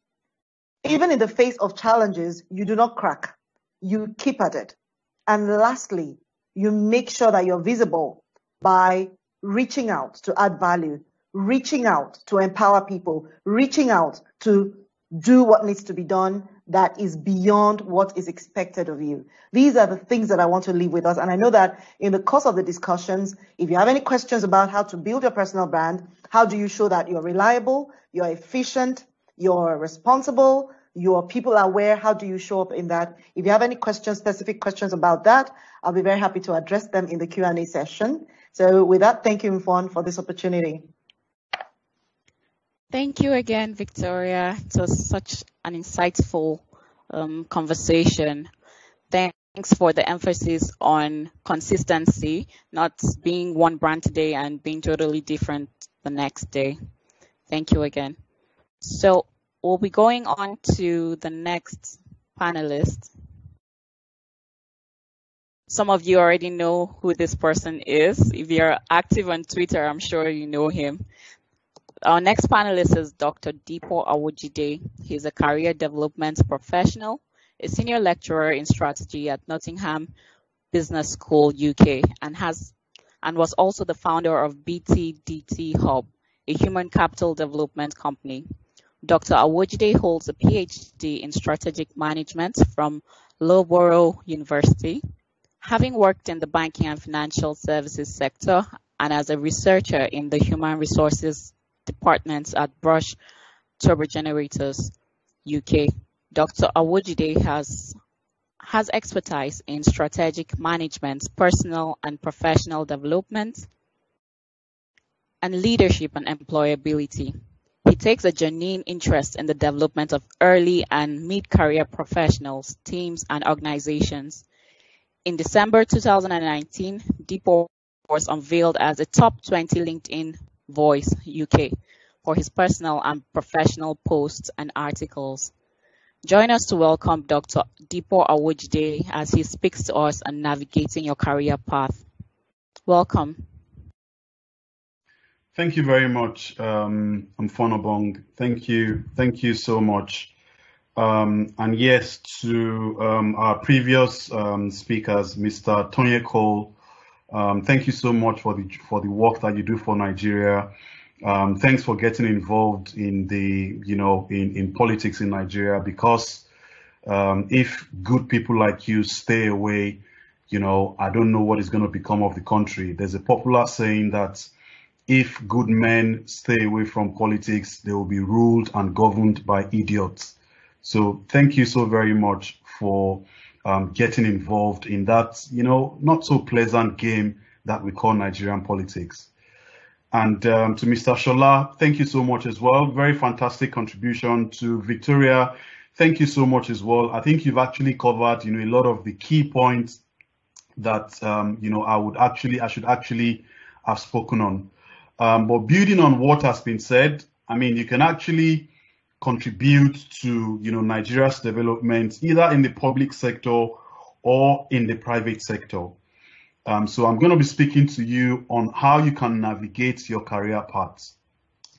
Even in the face of challenges, you do not crack. You keep at it. And lastly, you make sure that you're visible by reaching out to add value, reaching out to empower people, reaching out to do what needs to be done that is beyond what is expected of you. These are the things that I want to leave with us. And I know that in the course of the discussions, if you have any questions about how to build your personal brand, how do you show that you're reliable, you're efficient, you're responsible, your people are aware, how do you show up in that? If you have any questions, specific questions about that, I'll be very happy to address them in the Q&A session. So with that, thank you, Mfon, for this opportunity. Thank you again, Victoria. It was such an insightful conversation. Thank Thanks for the emphasis on consistency, not being one brand today and being totally different the next day. Thank you again. So we'll be going on to the next panelist. Some of you already know who this person is. If you're active on Twitter, I'm sure you know him. Our next panelist is Dr. Dipo Awojide. He's a career development professional, a senior lecturer in strategy at Nottingham Business School, UK, and was also the founder of BTDT Hub, a human capital development company. Dr. Awojide holds a PhD in strategic management from Loughborough University. Having worked in the banking and financial services sector and as a researcher in the human resources departments at Brush Turbogenerators, UK, Dr. Awojide has expertise in strategic management, personal and professional development, and leadership and employability. He takes a genuine interest in the development of early and mid-career professionals, teams, and organizations. In December 2019, Dipo was unveiled as a top 20 LinkedIn Voice UK for his personal and professional posts and articles. Join us to welcome Dr. Dipo Awojide as he speaks to us on navigating your career path. Welcome. Thank you very much, Mfonobong. Thank you so much. And yes, to our previous speakers, Mr. Tony Cole, thank you so much for the work that you do for Nigeria. Thanks for getting involved in in politics in Nigeria, because if good people like you stay away, I don't know what is going to become of the country. There's a popular saying that if good men stay away from politics, they will be ruled and governed by idiots. So thank you so very much for getting involved in that, not so pleasant game that we call Nigerian politics. And to Mr. Shola, thank you so much as well. Very fantastic contribution. To Victoria, thank you so much as well. I think you've actually covered, a lot of the key points that, I should actually have spoken on. But building on what has been said, you can actually contribute to, Nigeria's development either in the public sector or in the private sector. So I'm going to be speaking to you on how you can navigate your career paths.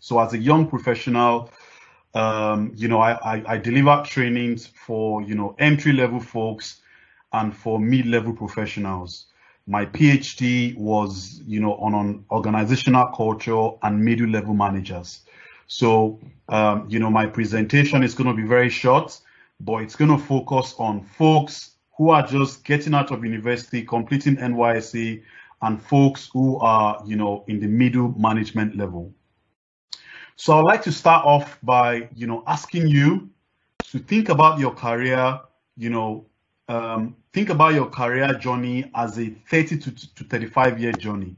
So as a young professional, I deliver trainings for, entry-level folks and for mid-level professionals. My PhD was, on organizational culture and middle-level managers. So, my presentation is going to be very short, but it's going to focus on folks who are just getting out of university, completing NYSC, and folks who are, in the middle management level. So I'd like to start off by, asking you to think about your career, think about your career journey as a 30 to 35-year journey.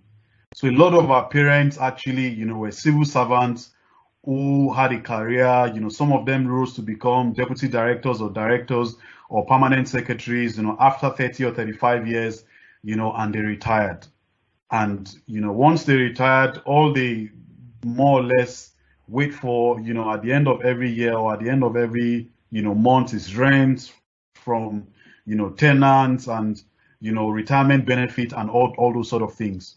So a lot of our parents actually, were civil servants who had a career, some of them rose to become deputy directors or directors or permanent secretaries, after 30 or 35 years, and they retired. And, once they retired, all they more or less wait for, at the end of every year or at the end of every, month is rent from, tenants and, retirement benefit and all those sort of things.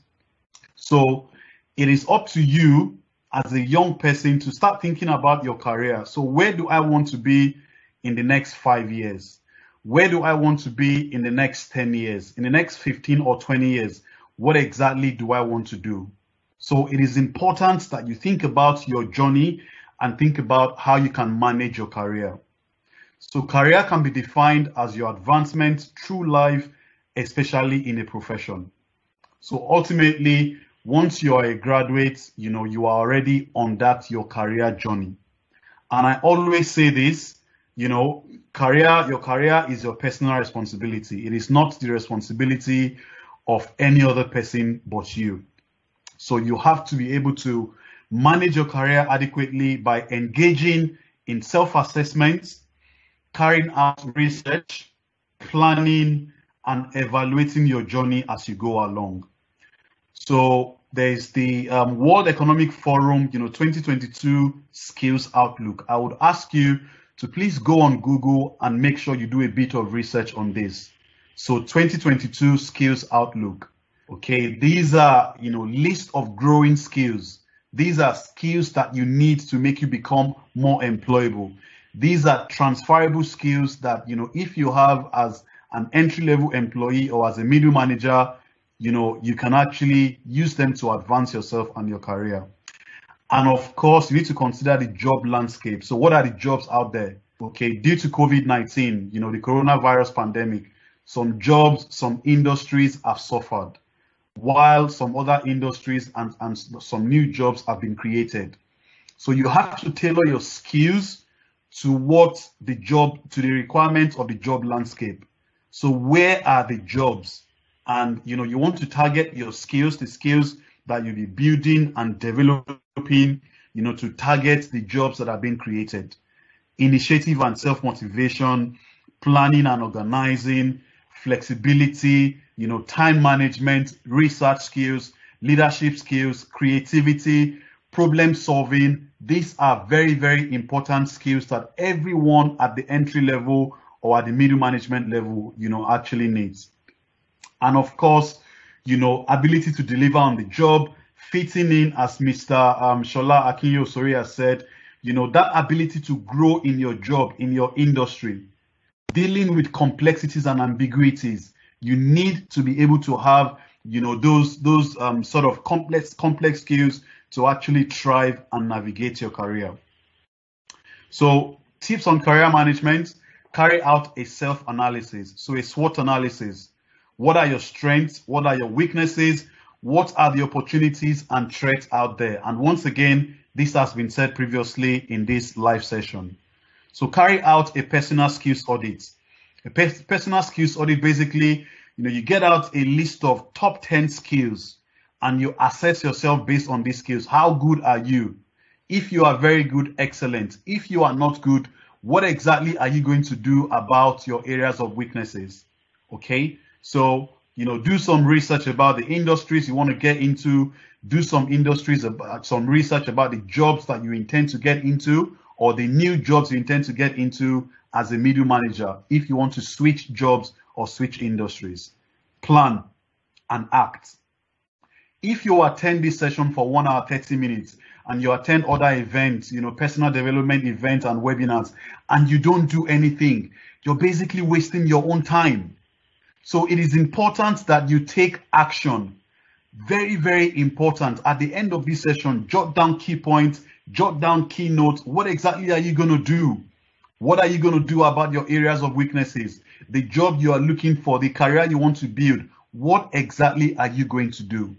So it is up to you as a young person to start thinking about your career. So where do I want to be in the next 5 years? Where do I want to be in the next 10 years? In the next 15 or 20 years? What exactly do I want to do? So it is important that you think about your journey and think about how you can manage your career. So career can be defined as your advancement through life, especially in a profession. So ultimately, once you are a graduate, you are already on your career journey. And I always say this, your career is your personal responsibility. It is not the responsibility of any other person but you. So you have to be able to manage your career adequately by engaging in self-assessment, carrying out research, planning, and evaluating your journey as you go along. So there's the World Economic Forum, 2022 Skills Outlook. I would ask you to please go on Google and make sure you do a bit of research on this. So 2022 Skills Outlook. Okay, these are, list of growing skills. These are skills that you need to make you become more employable. These are transferable skills that, if you have as an entry-level employee or as a middle manager, you can actually use them to advance yourself and your career. And of course, you need to consider the job landscape. So what are the jobs out there? Okay, due to COVID-19, the coronavirus pandemic, some jobs, some industries have suffered, while some other industries and some new jobs have been created. So you have to tailor your skills to the requirements of the job landscape. So where are the jobs? And you want to target your skills, the skills that you'll be building and developing, to target the jobs that are being created. Initiative and self-motivation, planning and organizing, flexibility, time management, research skills, leadership skills, creativity, problem solving. These are very, very important skills that everyone at the entry level or at the middle management level, actually needs. And of course, ability to deliver on the job, fitting in, as Mr. Shola Akinyo-Sori has said, that ability to grow in your job, in your industry, dealing with complexities and ambiguities. You need to be able to have, those sort of complex skills to actually thrive and navigate your career. So tips on career management: carry out a self-analysis. So a SWOT analysis. What are your strengths? What are your weaknesses? What are the opportunities and threats out there? And once again, this has been said previously in this live session. So carry out a personal skills audit. A personal skills audit, basically, you get out a list of top 10 skills and you assess yourself based on these skills. How good are you? If you are very good, excellent. If you are not good, what exactly are you going to do about your areas of weaknesses? Okay, so do some research about the industries you want to get into. Do some research about the jobs that you intend to get into, or the new jobs you intend to get into as a middle manager if you want to switch jobs or switch industries. Plan and act. If you attend this session for 1 hour, 30 minutes, and you attend other events, personal development events and webinars, and you don't do anything, you're basically wasting your own time. So it is important that you take action. Very, very important. At the end of this session, jot down key points, jot down key notes. What exactly are you going to do? What are you going to do about your areas of weaknesses? The job you are looking for, the career you want to build, what exactly are you going to do?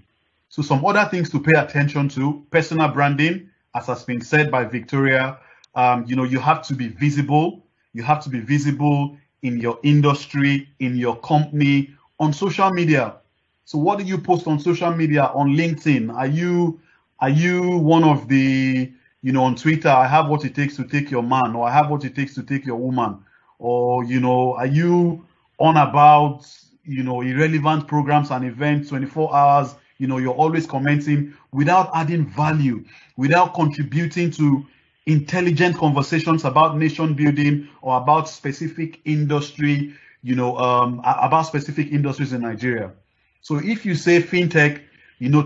So some other things to pay attention to: personal branding, as has been said by Victoria. You have to be visible. You have to be visible in your industry, in your company, on social media. So what do you post on social media? On LinkedIn? Are you one of the, on Twitter, I have what it takes to take your man, or I have what it takes to take your woman? Or, are you on about, irrelevant programs and events 24 hours? You're always commenting without adding value, without contributing to intelligent conversations about nation building or about specific industry, about specific industries in Nigeria. So if you say fintech,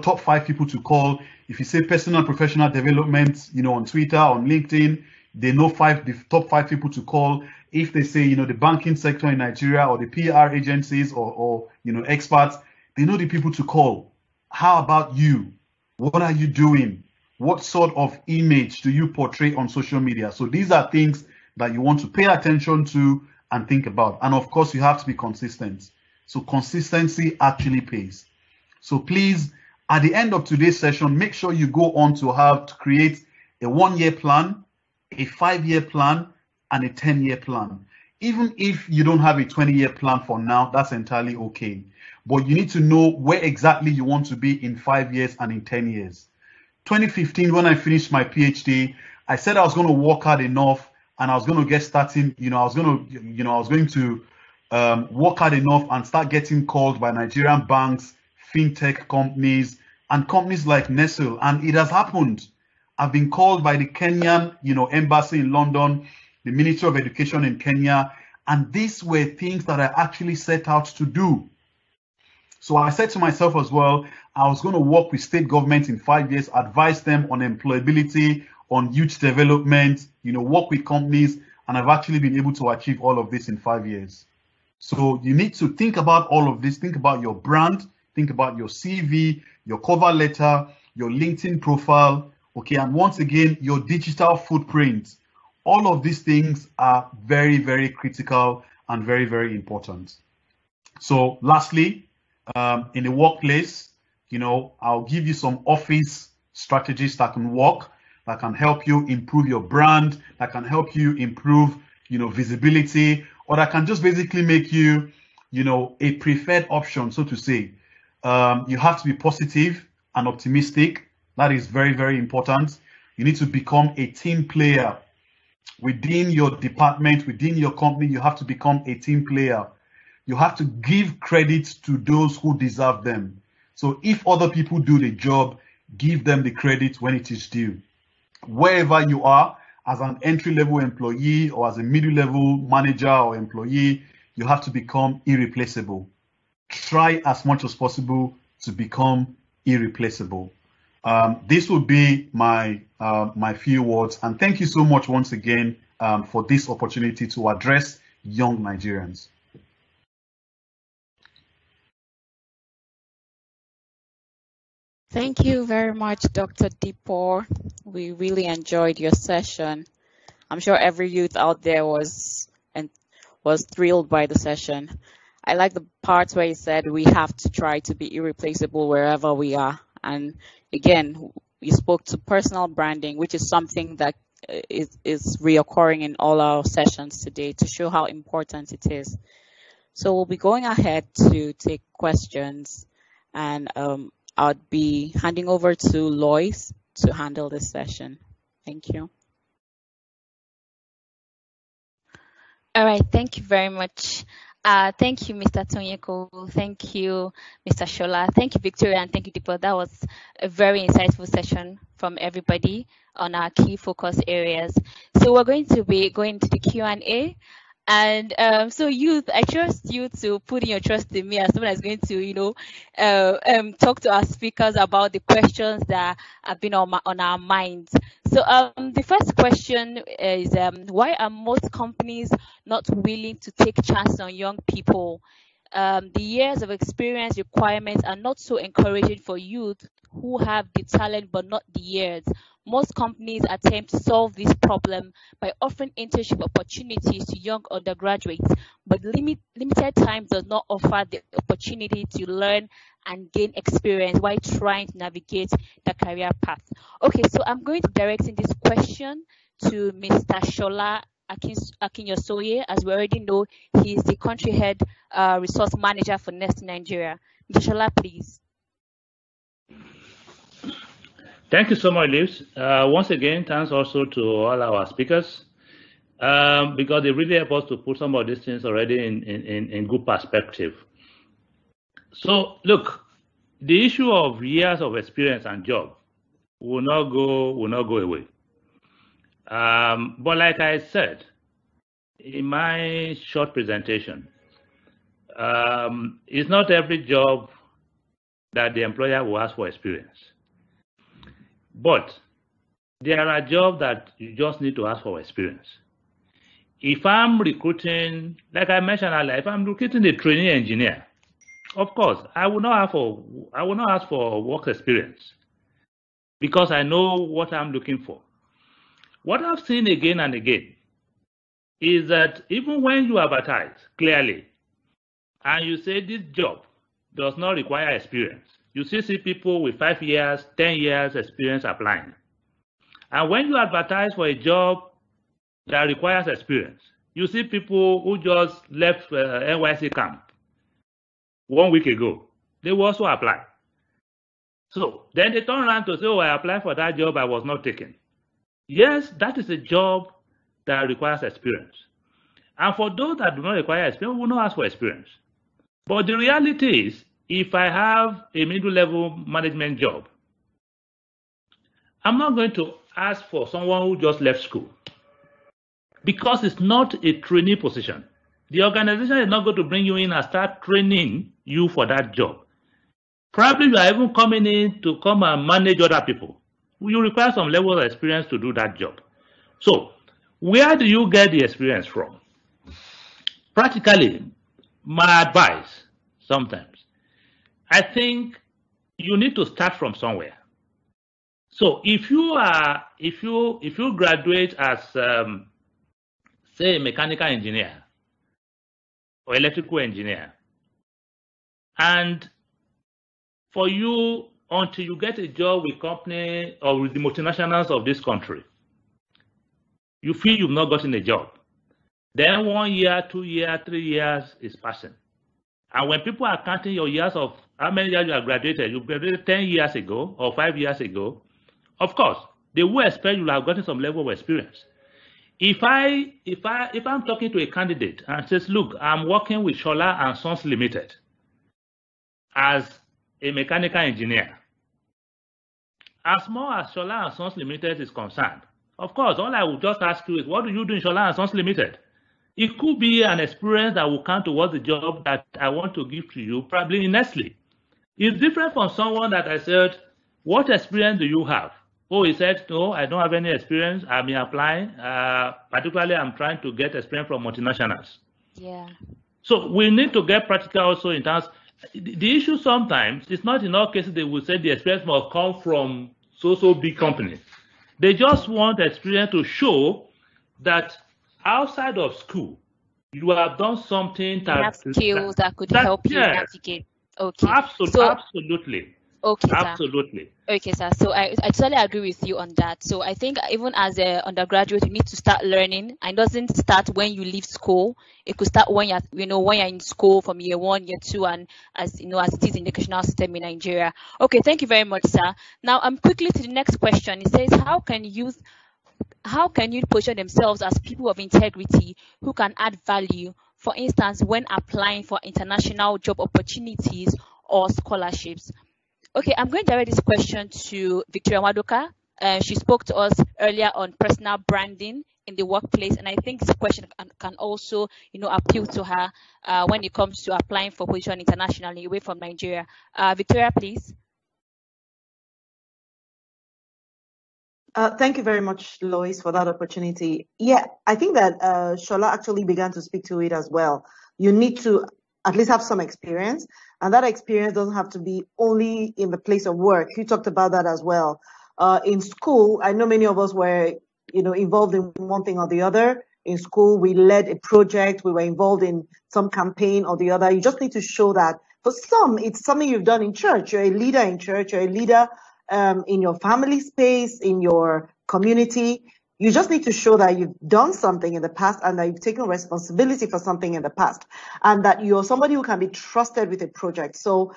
top 5 people to call. If you say personal and professional development, on Twitter, on LinkedIn, they know the top 5 people to call. If they say, the banking sector in Nigeria, or the PR agencies, or experts, they know the people to call. How about you? What are you doing? What sort of image do you portray on social media? So these are things that you want to pay attention to and think about. And of course, you have to be consistent. So consistency actually pays. So please, at the end of today's session, make sure you go on to create a 1-year plan, a 5-year plan, and a 10-year plan. Even if you don't have a 20-year plan for now, that's entirely okay. But you need to know where exactly you want to be in 5 years and in 10 years. 2015, when I finished my PhD, I said I was going to work hard enough and I was going to get starting, I was going to work hard enough and start getting called by Nigerian banks, fintech companies, and companies like Nestle. And it has happened. I've been called by the Kenyan, embassy in London, the Ministry of Education in Kenya, and these were things that I actually set out to do. So I said to myself as well, I was going to work with state governments in 5 years, advise them on employability, on youth development, work with companies, and I've actually been able to achieve all of this in 5 years. So you need to think about all of this. Think about your brand, think about your CV, your cover letter, your LinkedIn profile, okay, and once again, your digital footprint. All of these things are very, very critical and very, very important. So lastly, in the workplace, I'll give you some office strategies that can work, that can help you improve your brand, that can help you improve, visibility, or that can just basically make you, a preferred option, so to say. You have to be positive and optimistic. That is very, very important. You need to become a team player. Within your department, within your company, you have to become a team player. You have to give credit to those who deserve them. So if other people do the job, give them the credit when it is due. Wherever you are, as an entry-level employee or as a middle-level manager or employee, you have to become irreplaceable. Try as much as possible to become irreplaceable. This would be my few words, and thank you so much once again for this opportunity to address young Nigerians. Thank you very much, Dr. Dipor. We really enjoyed your session. I'm sure every youth out there was thrilled by the session. I like the parts where you said we have to try to be irreplaceable wherever we are. And again, you spoke to personal branding, which is something that is reoccurring in all our sessions today to show how important it is. So we'll be going ahead to take questions, and I'll be handing over to Lois to handle this session. Thank you. All right, thank you very much. Thank you, Mr. Tonyeko. Thank you, Mr. Shola. Thank you, Victoria, and thank you, Deepa. That was a very insightful session from everybody on our key focus areas. So we're going to be going to the Q&A. And so youth, I trust you to put in your trust in me as someone that's going to, talk to our speakers about the questions that have been on our minds. So the first question is, why are most companies not willing to take chances on young people? The years of experience requirements are not so encouraging for youth who have the talent but not the years. Most companies attempt to solve this problem by offering internship opportunities to young undergraduates, but limited time does not offer the opportunity to learn and gain experience while trying to navigate the career path. Okay, so I'm going to direct this question to Mr. Shola Akinyosoye. As we already know, he is the country head resource manager for Nestlé Nigeria. Mr. Shola, please. Thank you so much, Liz. Once again, thanks also to all our speakers because they really help us to put some of these things already in good perspective. So, look, the issue of years of experience and job will not go away. But like I said in my short presentation, it's not every job that the employer will ask for experience. But there are jobs that you just need to ask for experience. If I'm recruiting, like I mentioned earlier, if I'm recruiting a trainee engineer, of course, I will not ask for work experience because I know what I'm looking for. What I've seen again and again is that even when you advertise clearly and you say this job does not require experience, you still see people with 5 years, 10 years experience applying. And when you advertise for a job that requires experience, you see people who just left NYC camp 1 week ago. They will also apply. So then they turn around to say, oh, I applied for that job, I was not taken. Yes, that is a job that requires experience. And for those that do not require experience, we will not ask for experience. But the reality is, if I have a middle-level management job, I'm not going to ask for someone who just left school because it's not a trainee position. The organization is not going to bring you in and start training you for that job. Probably you are even coming in to come and manage other people. You require some level of experience to do that job. So, where do you get the experience from? Practically, my advice sometimes, I think you need to start from somewhere. So if you graduate as say a mechanical engineer or electrical engineer, and for you until you get a job with company or with the multinationals of this country, you feel you've not gotten a job. Then 1 year, 2 years, 3 years is passing. And when people are counting your years of how many years you graduated 10 years ago or 5 years ago, of course, they will expect you to have gotten some level of experience. If I'm talking to a candidate and says, look, I'm working with Shola and Sons Limited as a mechanical engineer, as more as Shola and Sons Limited is concerned, of course, all I will just ask you is, what do you do in Shola and Sons Limited? It could be an experience that will count towards the job that I want to give to you, probably in Nestlé. It's different from someone that I said, what experience do you have? Oh, he said, no, I don't have any experience. I've been applying. Particularly, I'm trying to get experience from multinationals. Yeah. So we need to get practical also in terms. The issue sometimes is not in all cases they will say the experience must come from so big companies. They just want experience to show that outside of school, you have done something that you have skills that could help you navigate. Okay. Absolutely. Okay, sir. Absolutely. Okay, sir. So I totally agree with you on that. So I think even as an undergraduate, you need to start learning. And it doesn't start when you leave school. It could start when you're in school from year 1, year 2, and as it is in the educational system in Nigeria. Okay, thank you very much, sir. Now I'm quickly to the next question. It says, how can youth position themselves as people of integrity who can add value, for instance, when applying for international job opportunities or scholarships? Okay, I'm going to direct this question to Victoria Madoka. She spoke to us earlier on personal branding in the workplace, and I think this question can also, appeal to her when it comes to applying for position internationally away from Nigeria. Victoria, please. Thank you very much, Lois, for that opportunity. Yeah, I think that Shola actually began to speak to it as well. You need to at least have some experience, and that experience doesn't have to be only in the place of work. You talked about that as well. In school, I know many of us were, involved in one thing or the other. In school, we led a project, we were involved in some campaign or the other. You just need to show that. For some, it's something you've done in church. You're a leader in church, you're a leader in your family space, in your community. You just need to show that you've done something in the past and that you've taken responsibility for something in the past, and that you're somebody who can be trusted with a project. So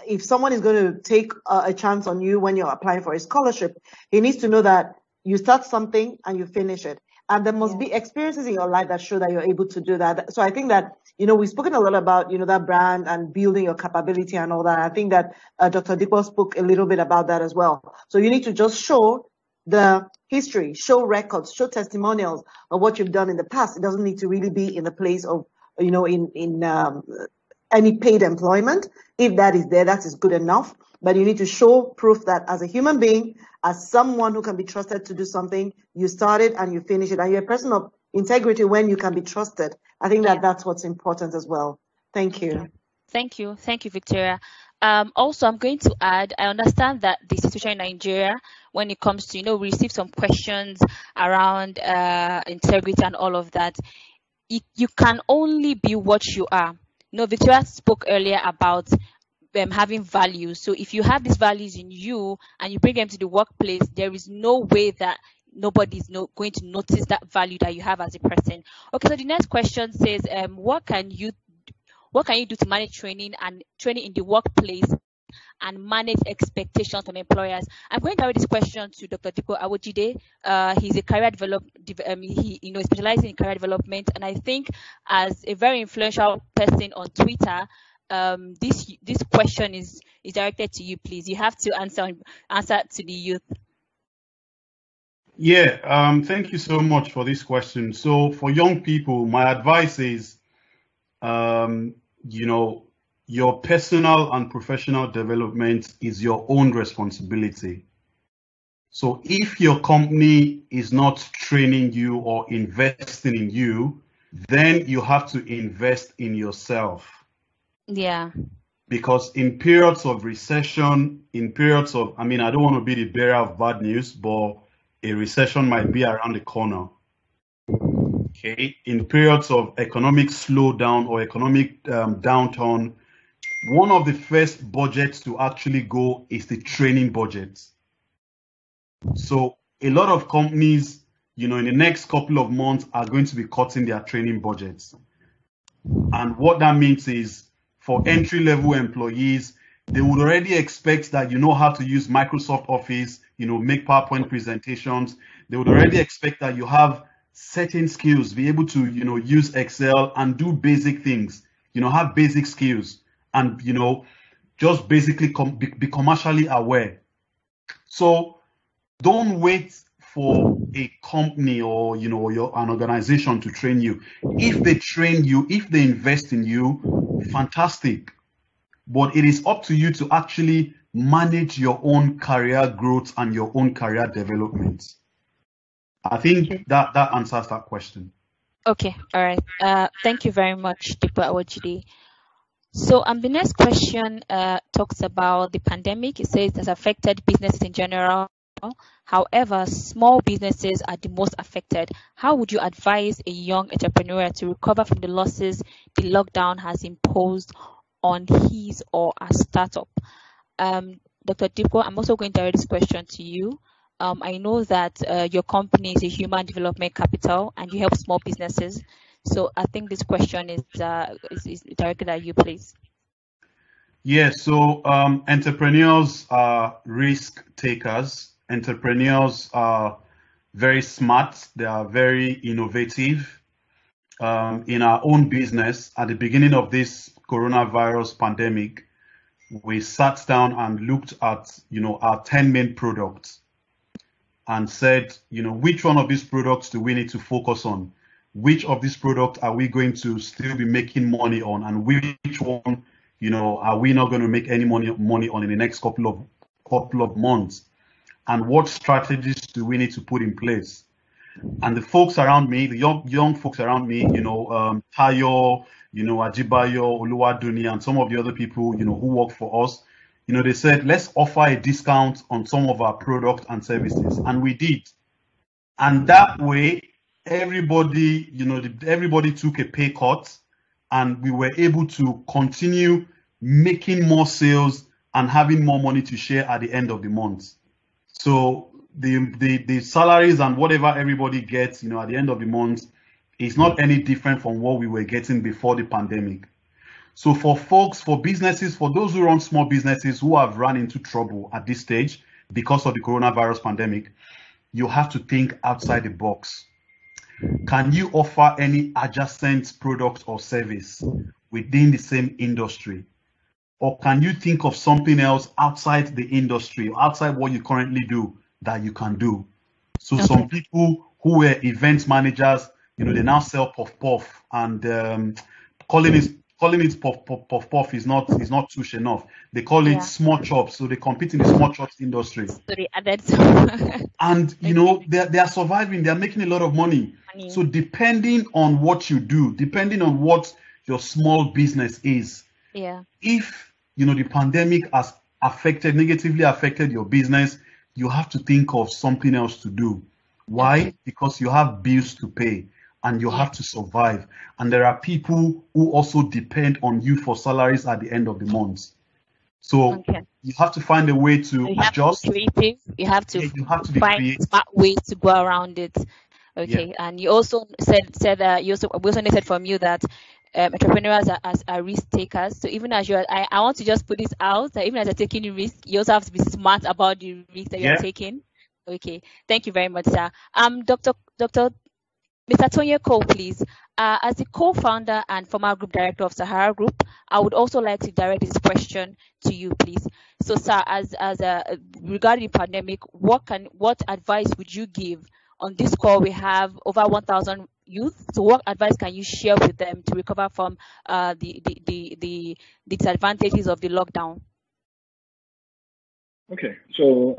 if someone is going to take a chance on you when you're applying for a scholarship, he needs to know that you start something and you finish it. And there must be experiences in your life that show that you're able to do that. So I think that, we've spoken a lot about, that brand and building your capability and all that. I think that Dr. Dipo spoke a little bit about that as well. So you need to just show the history, show records, show testimonials of what you've done in the past. It doesn't need to really be in the place of, in any paid employment. If that is there, that is good enough. But you need to show proof that as a human being, as someone who can be trusted to do something, you started and you finish it. And you're a person of integrity when you can be trusted. I think that that's what's important as well. Thank you. Thank you. Thank you, Victoria. Also, I'm going to add, I understand that the situation in Nigeria, when it comes to, we receive some questions around integrity and all of that. You can only be what you are. Victoria spoke earlier about having values. So if you have these values in you and you bring them to the workplace, there is no way that nobody is going to notice that value that you have as a person. Okay, so the next question says, what can you do to manage training in the workplace and manage expectations from employers? I'm going to carry this question to Dr. Diko Awojide. He's a career he specializes in career development, and I think as a very influential person on Twitter, this question is directed to you. Please, you have to answer to the youth. Yeah, thank you so much for this question. So for young people, my advice is, your personal and professional development is your own responsibility. So if your company is not training you or investing in you, then you have to invest in yourself. Yeah. Because in periods of recession, I don't want to be the bearer of bad news, but a recession might be around the corner. Okay. In periods of economic slowdown or economic downturn, one of the first budgets to actually go is the training budget. So a lot of companies, in the next couple of months are going to be cutting their training budgets. And what that means is for entry-level employees, they would already expect that you know how to use Microsoft Office, make PowerPoint presentations. They would already expect that you have certain skills, be able to, use Excel and do basic things, have basic skills and, just basically be commercially aware. So don't wait for a company or, an organization to train you. If they train you, if they invest in you, fantastic. But it is up to you to actually manage your own career growth and your own career development. I think that answers that question. Okay, all right. Thank you very much, Dr. Awojide. So the next question talks about the pandemic. It says it has affected businesses in general. However, small businesses are the most affected. How would you advise a young entrepreneur to recover from the losses the lockdown has imposed on his or her startup? Dr. Diko, I'm also going to direct this question to you. I know that your company is a human development capital and you help small businesses. So I think this question is directed at you, please. Yeah, so entrepreneurs are risk takers. Entrepreneurs are very smart. They are very innovative. In our own business, at the beginning of this coronavirus pandemic, we sat down and looked at, our 10 main products and said, which one of these products do we need to focus on? Which of these products are we going to still be making money on? And which one, are we not going to make any money on in the next couple of months? And what strategies do we need to put in place? And the folks around me, the young folks around me, Tayo, Ajibayo, Oluwaduni, and some of the other people, who work for us, they said, let's offer a discount on some of our products and services. And we did. And that way, everybody took a pay cut and we were able to continue making more sales and having more money to share at the end of the month. So the salaries and whatever everybody gets, at the end of the month is not any different from what we were getting before the pandemic. So for folks, for businesses, for those who run small businesses who have run into trouble at this stage because of the coronavirus pandemic, you have to think outside the box. Can you offer any adjacent product or service within the same industry? Or can you think of something else outside the industry, outside what you currently do that you can do? So some people who were event managers, they now sell puff and calling it puff is not touche enough. They call it small chops, so they compete in the small chops industry. Sorry, added. And they are surviving. They are making a lot of money. So depending on what you do, depending on what your small business is, if the pandemic has negatively affected your business, you have to think of something else to do. Why? Because you have bills to pay and you have to survive. And there are people who also depend on you for salaries at the end of the month. So you have to find a way to adjust. Creative. You have to be find creative. smart ways to go around it. Okay. And you also said we also said from you that entrepreneurs are risk takers. So even as I want to just put this out, that even as you're taking risk, you also have to be smart about the risk that you're taking. Okay, thank you very much, sir. Dr. Mr. Tonye Cole, please. As the co-founder and former group director of Sahara Group, I would also like to direct this question to you, please. So, sir, as regarding the pandemic, what advice would you give? On this call, we have over 1,000 youth. So, what advice can you share with them to recover from the disadvantages of the lockdown? Okay, so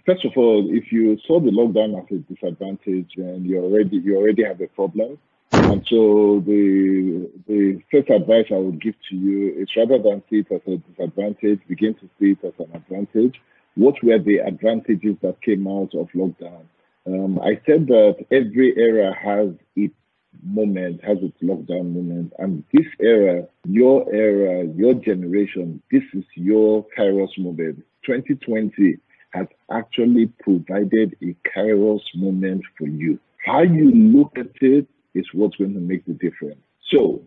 first of all, if you saw the lockdown as a disadvantage, and you already have a problem, and so the first advice I would give to you is, rather than see it as a disadvantage, begin to see it as an advantage. What were the advantages that came out of lockdown? I said that every era has its moment, has its lockdown moment, and this era, your generation, this is your Kairos moment. 2020 has actually provided a Kairos moment for you. How you look at it is what's going to make the difference. So,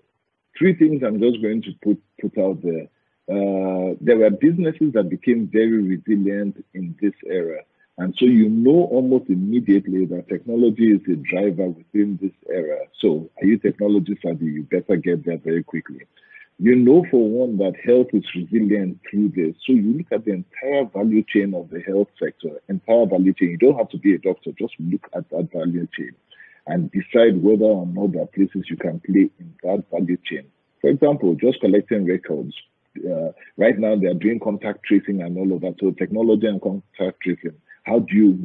3 things I'm just going to put out there. There were businesses that became very resilient in this era. And so you know almost immediately that technology is a driver within this era. So are you technology savvy? You better get there very quickly. You know, for one, that health is resilient through this. So you look at the entire value chain of the health sector, entire value chain. You don't have to be a doctor, just look at that value chain and decide whether or not there are places you can play in that value chain. For example, just collecting records. Right now, they are doing contact tracing and all of that. So technology and contact tracing.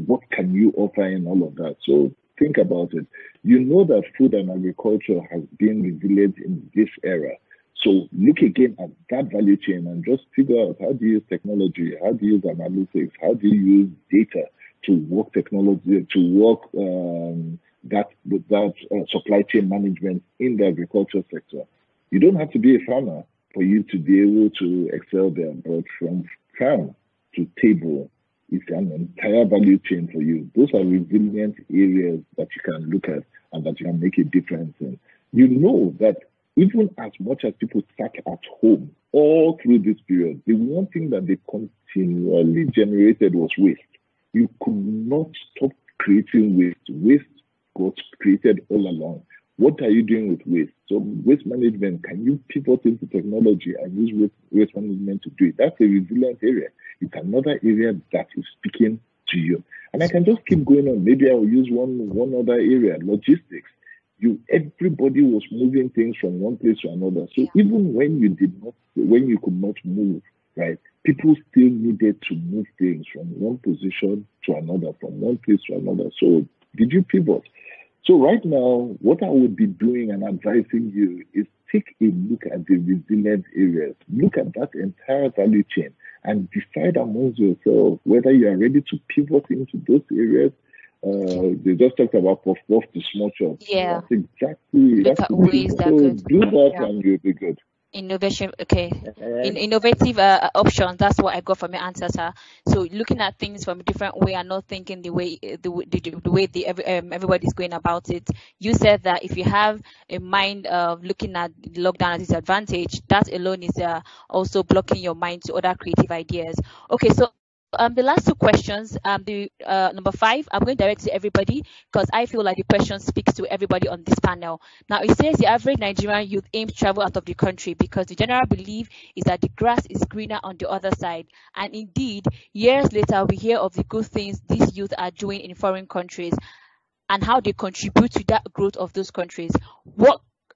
What can you offer in all of that? So think about it. You know that food and agriculture has been resilient in this era. So look again at that value chain and just figure out, how do you use technology? How do you use analytics? How do you use data to work technology, to work that supply chain management in the agriculture sector? You don't have to be a farmer for you to be able to excel there, but from farm to table, it's an entire value chain for you. Those are resilient areas that you can look at and that you can make a difference in. You know that even as much as people sat at home all through this period, the one thing that they continually generated was waste. You could not stop creating waste. Waste got created all along. What are you doing with waste? So waste management, can you pivot into technology and use waste management to do it? That's a resilient area. It's another area that is speaking to you. And I can just keep going on. Maybe I will use one other area, logistics. Everybody was moving things from one place to another. So even when you could not move, right, people still needed to move things from one position to another, from one place to another. So did you pivot? So right now, what I would be doing and advising you is take a look at the resilient areas. Look at that entire value chain and decide amongst yourselves whether you are ready to pivot into those areas. They just talked about puff to small shops. Yeah. That's exactly. Look at ways that so do that and you'll be good. Innovation, okay. Right. Innovative options. That's what I got from your answer, sir. So looking at things from a different way and not thinking the way everybody's going about it. You said that if you have a mind of looking at the lockdown as a disadvantage, that alone is also blocking your mind to other creative ideas. Okay, so the last 2 questions, number 5, I'm going to direct to everybody because I feel like the question speaks to everybody on this panel. Now, it says the average Nigerian youth aims to travel out of the country because the general belief is that the grass is greener on the other side. And indeed, years later, we hear of the good things these youth are doing in foreign countries and how they contribute to that growth of those countries.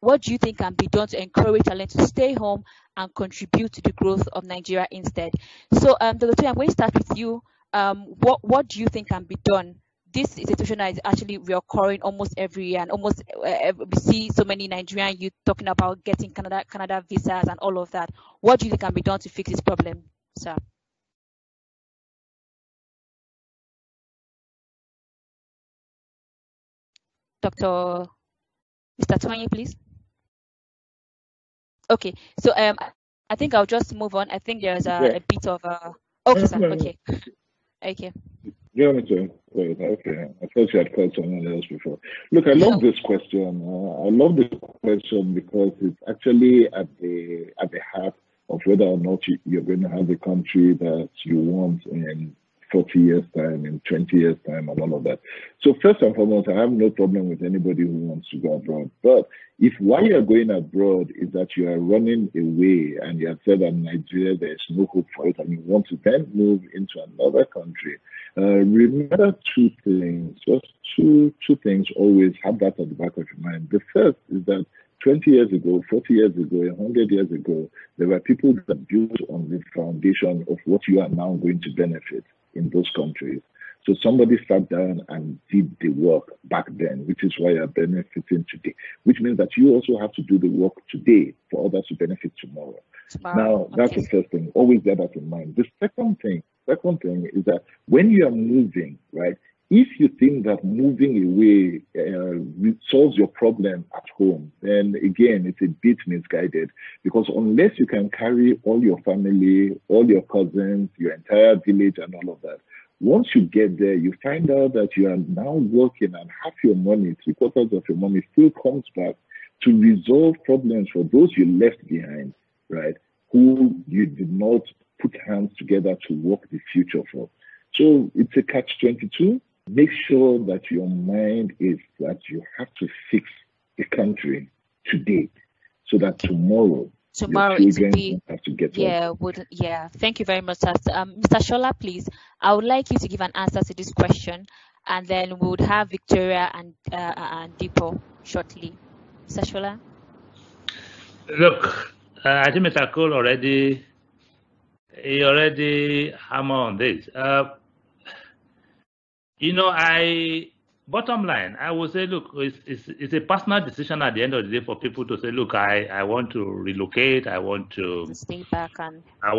What do you think can be done to encourage talent to stay home and contribute to the growth of Nigeria instead? So, Dr. Toye, I'm going to start with you. What do you think can be done? This is a situation that is actually reoccurring almost every year, and almost we see so many Nigerian youth talking about getting Canada visas and all of that. What do you think can be done to fix this problem, sir? Mr. Tonye, please. Okay, so I think I'll just move on. I think there's a bit of okay, sir. Okay, okay. You want me to? Wait, okay. I thought you had called someone else before. Look, I love this question. I love this question because it's actually at the heart of whether or not you're going to have a country that you want in 40 years' time, in 20 years' time, and all of that. So first and foremost, I have no problem with anybody who wants to go abroad. But if while you're going abroad is that you are running away and you have said that in Nigeria there is no hope for it and you want to then move into another country, remember two things, just two things always have that at the back of your mind. The first is that 20 years ago, 40 years ago, 100 years ago, there were people that built on the foundation of what you are now going to benefit in those countries. So somebody sat down and did the work back then, which is why you're benefiting today, which means that you also have to do the work today for others to benefit tomorrow. Now, that's the first thing. Always bear that in mind. The second thing is that when you are moving, right, if you think that moving away solves your problem at home, then again, it's a bit misguided, because unless you can carry all your family, all your cousins, your entire village and all of that, once you get there, you find out that you are now working and half your money, 3/4 of your money still comes back to resolve problems for those you left behind, right, who you did not put hands together to work the future for. So it's a catch-22. Make sure that your mind is that you have to fix the country today so that tomorrow your children have to get Thank you very much, Mr. Shola, please. I would like you to give an answer to this question, and then we would have Victoria and Deepo shortly. Mr. Shola? Look, I think Mr. Cole already hammered on this. Bottom line, I would say, look, it's a personal decision at the end of the day for people to say, look, I want to relocate, I want to stay back, and I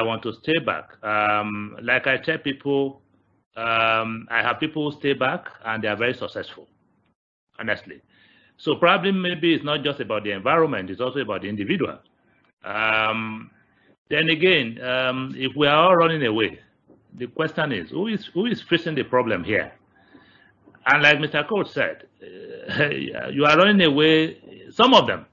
want to stay back. Like I tell people, I have people who stay back and they are very successful, honestly. So probably maybe it's not just about the environment, it's also about the individual. Then again, if we are all running away, the question is, who is facing the problem here? And like Mr. Coach said, you are running away. Some of them,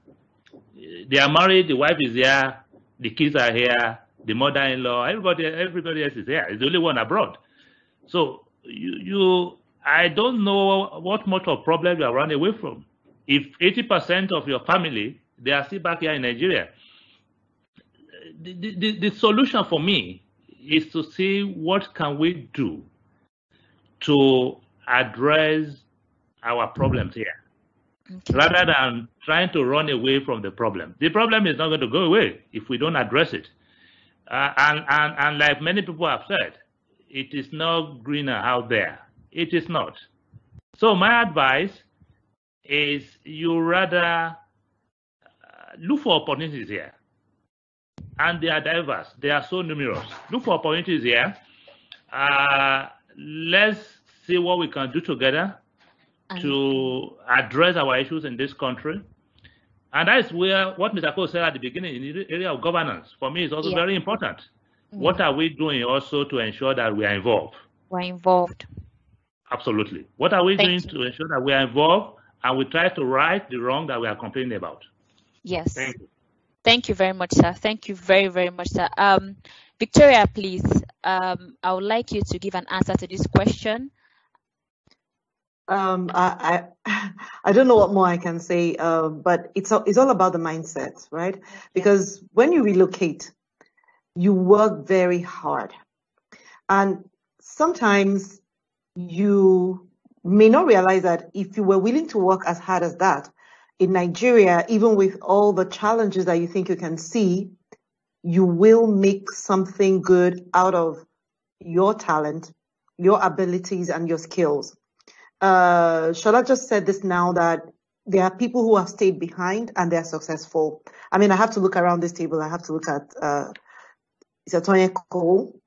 they are married, the wife is here, the kids are here, the mother-in-law, everybody else is here. It's the only one abroad. So I don't know what much of problem you are running away from. If 80% of your family, they are still back here in Nigeria, the solution for me is to see what can we do to address our problems here, rather than trying to run away from the problem. The problem is not going to go away if we don't address it. And like many people have said, it is not greener out there. It is not. So my advice is you rather look for opportunities here. And they are diverse. They are so numerous. Look for opportunities here. Let's see what we can do together to address our issues in this country. And that is where what Mr. Cole said at the beginning in the area of governance, for me, is also very important. What are we doing also to ensure that we are involved? We're involved. Absolutely. What are we doing to ensure that we are involved and we try to right the wrong that we are complaining about? Yes. Thank you. Thank you very much, sir. Thank you very, very much, sir. Victoria, please. I would like you to give an answer to this question. I don't know what more I can say, but it's all about the mindset, right? Because when you relocate, you work very hard, and sometimes you may not realize that if you were willing to work as hard as that in Nigeria, even with all the challenges that you think you can see, you will make something good out of your talent, your abilities, and your skills. Shola just said this now, that there are people who have stayed behind and they're successful. I mean, I have to look around this table. I have to look at Tony Cole.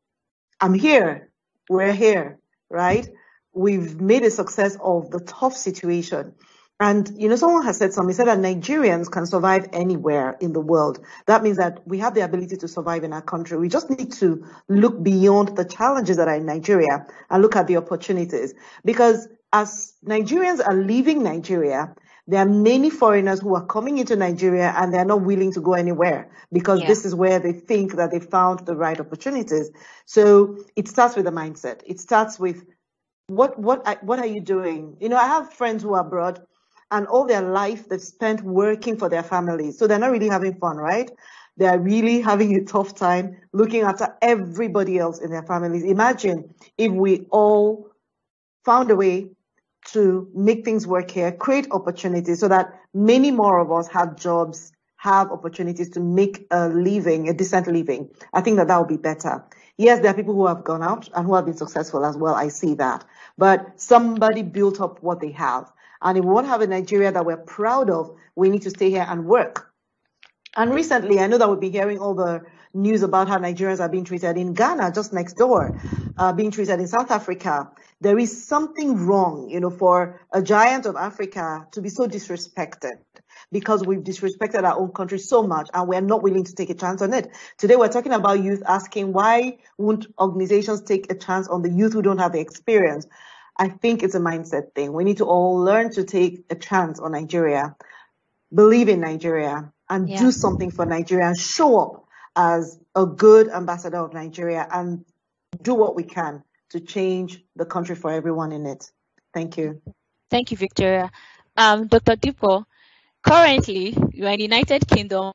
I'm here. We're here, right? We've made a success of the tough situation. And, someone has said something, said that Nigerians can survive anywhere in the world. That means that we have the ability to survive in our country. We just need to look beyond the challenges that are in Nigeria and look at the opportunities. Because as Nigerians are leaving Nigeria, there are many foreigners who are coming into Nigeria and they're not willing to go anywhere because this is where they think that they found the right opportunities. So it starts with the mindset. It starts with what are you doing? I have friends who are abroad and all their life they've spent working for their families. So they're not really having fun, right? They're really having a tough time looking after everybody else in their families. Imagine if we all found a way to make things work here, create opportunities so that many more of us have jobs, have opportunities to make a living, a decent living. I think that would be better. Yes, there are people who have gone out and who have been successful as well. I see that. But somebody built up what they have. And if we want to have a Nigeria that we're proud of, we need to stay here and work. And recently, I know that we'll be hearing all the news about how Nigerians are being treated in Ghana, just next door, being treated in South Africa. There is something wrong, for a giant of Africa to be so disrespected because we've disrespected our own country so much and we're not willing to take a chance on it. Today, we're talking about youth, asking why won't organizations take a chance on the youth who don't have the experience? I think it's a mindset thing. We need to all learn to take a chance on Nigeria, believe in Nigeria, and do something for Nigeria and show up as a good ambassador of Nigeria and do what we can to change the country for everyone in it. Thank you. Thank you, Victoria. Dr. Dipo, currently you are in the United Kingdom,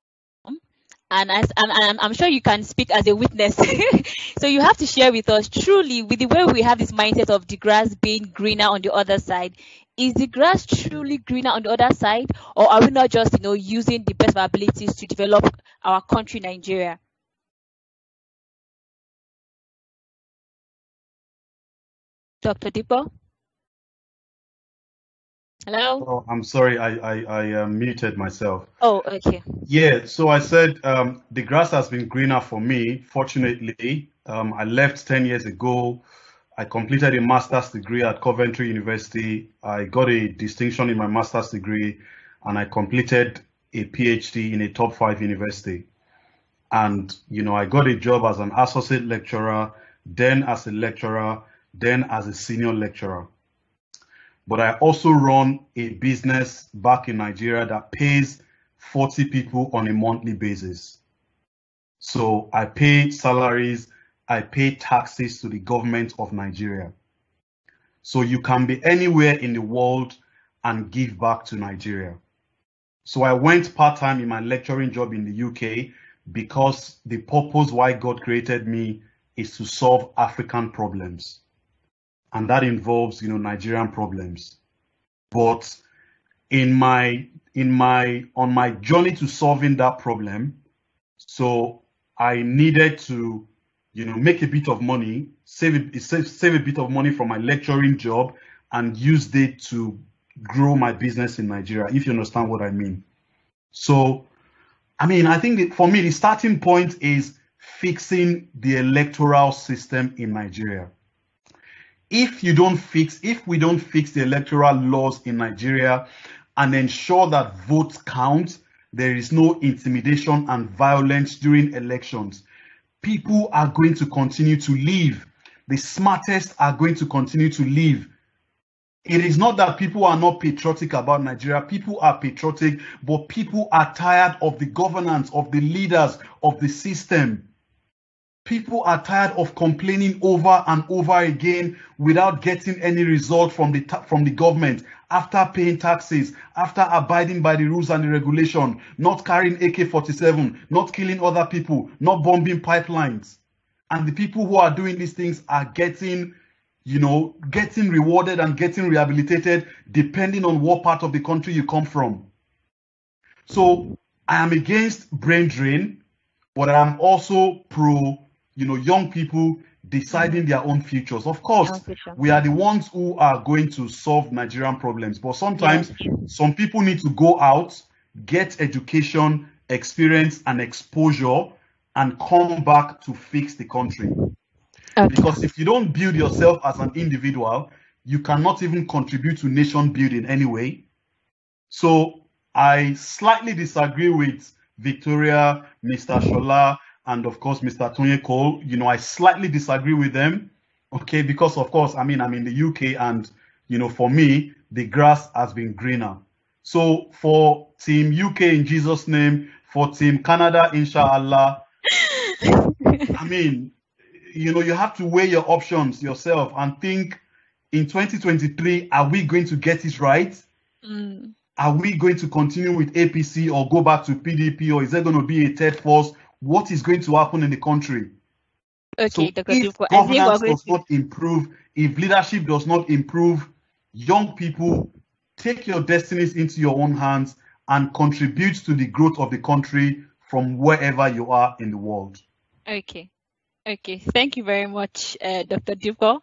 and I'm sure you can speak as a witness. So you have to share with us, truly, with the way we have this mindset of the grass being greener on the other side, is the grass truly greener on the other side, or are we not just, using the best of our abilities to develop our country, Nigeria? Dr. Dipo? Hello? Oh, I'm sorry, I muted myself. Oh, okay. Yeah, so I said the grass has been greener for me. Fortunately, I left 10 years ago. I completed a master's degree at Coventry University. I got a distinction in my master's degree, and I completed a PhD in a top 5 university. And, I got a job as an associate lecturer, then as a lecturer, then as a senior lecturer. But I also run a business back in Nigeria that pays 40 people on a monthly basis. So I pay salaries, I pay taxes to the government of Nigeria. So you can be anywhere in the world and give back to Nigeria. So I went part-time in my lecturing job in the UK because the purpose why God created me is to solve African problems. And that involves, Nigerian problems. But on my journey to solving that problem, so I needed to, make a bit of money, save a bit of money from my lecturing job, and use it to grow my business in Nigeria, if you understand what I mean. So, I think that for me, the starting point is fixing the electoral system in Nigeria. If we don't fix the electoral laws in Nigeria and ensure that votes count, there is no intimidation and violence during elections, people are going to continue to leave. The smartest are going to continue to leave. It is not that people are not patriotic about Nigeria. People are patriotic, but people are tired of the governance, of the leaders, of the system. People are tired of complaining over and over again without getting any result from the government, after paying taxes, after abiding by the rules and the regulation, not carrying AK-47, not killing other people, not bombing pipelines. And the people who are doing these things are getting rewarded and getting rehabilitated depending on what part of the country you come from. So I am against brain drain, but I am also pro young people deciding their own futures. Of course, we are the ones who are going to solve Nigerian problems, but sometimes some people need to go out, get education, experience, and exposure, and come back to fix the country. Okay. Because if you don't build yourself as an individual, you cannot even contribute to nation building anyway. So I slightly disagree with Victoria, Mr. Shola, and of course, Mr. Tony Cole. You know, I slightly disagree with them. Okay, because of course, I mean, I'm in the UK, and you know, for me, the grass has been greener. So for Team UK in Jesus' name, for Team Canada, inshallah, I mean, you know, you have to weigh your options yourself and think in 2023, are we going to get it right? Are we going to continue with APC or go back to PDP, or is there going to be a third force? What is going to happen in the country? Okay, So Dr. if Dupo, I think we're governance going does not improve, if leadership does not improve, young people, take your destinies into your own hands and contribute to the growth of the country from wherever you are in the world. Okay. Okay. Thank you very much, Dr. Dupo.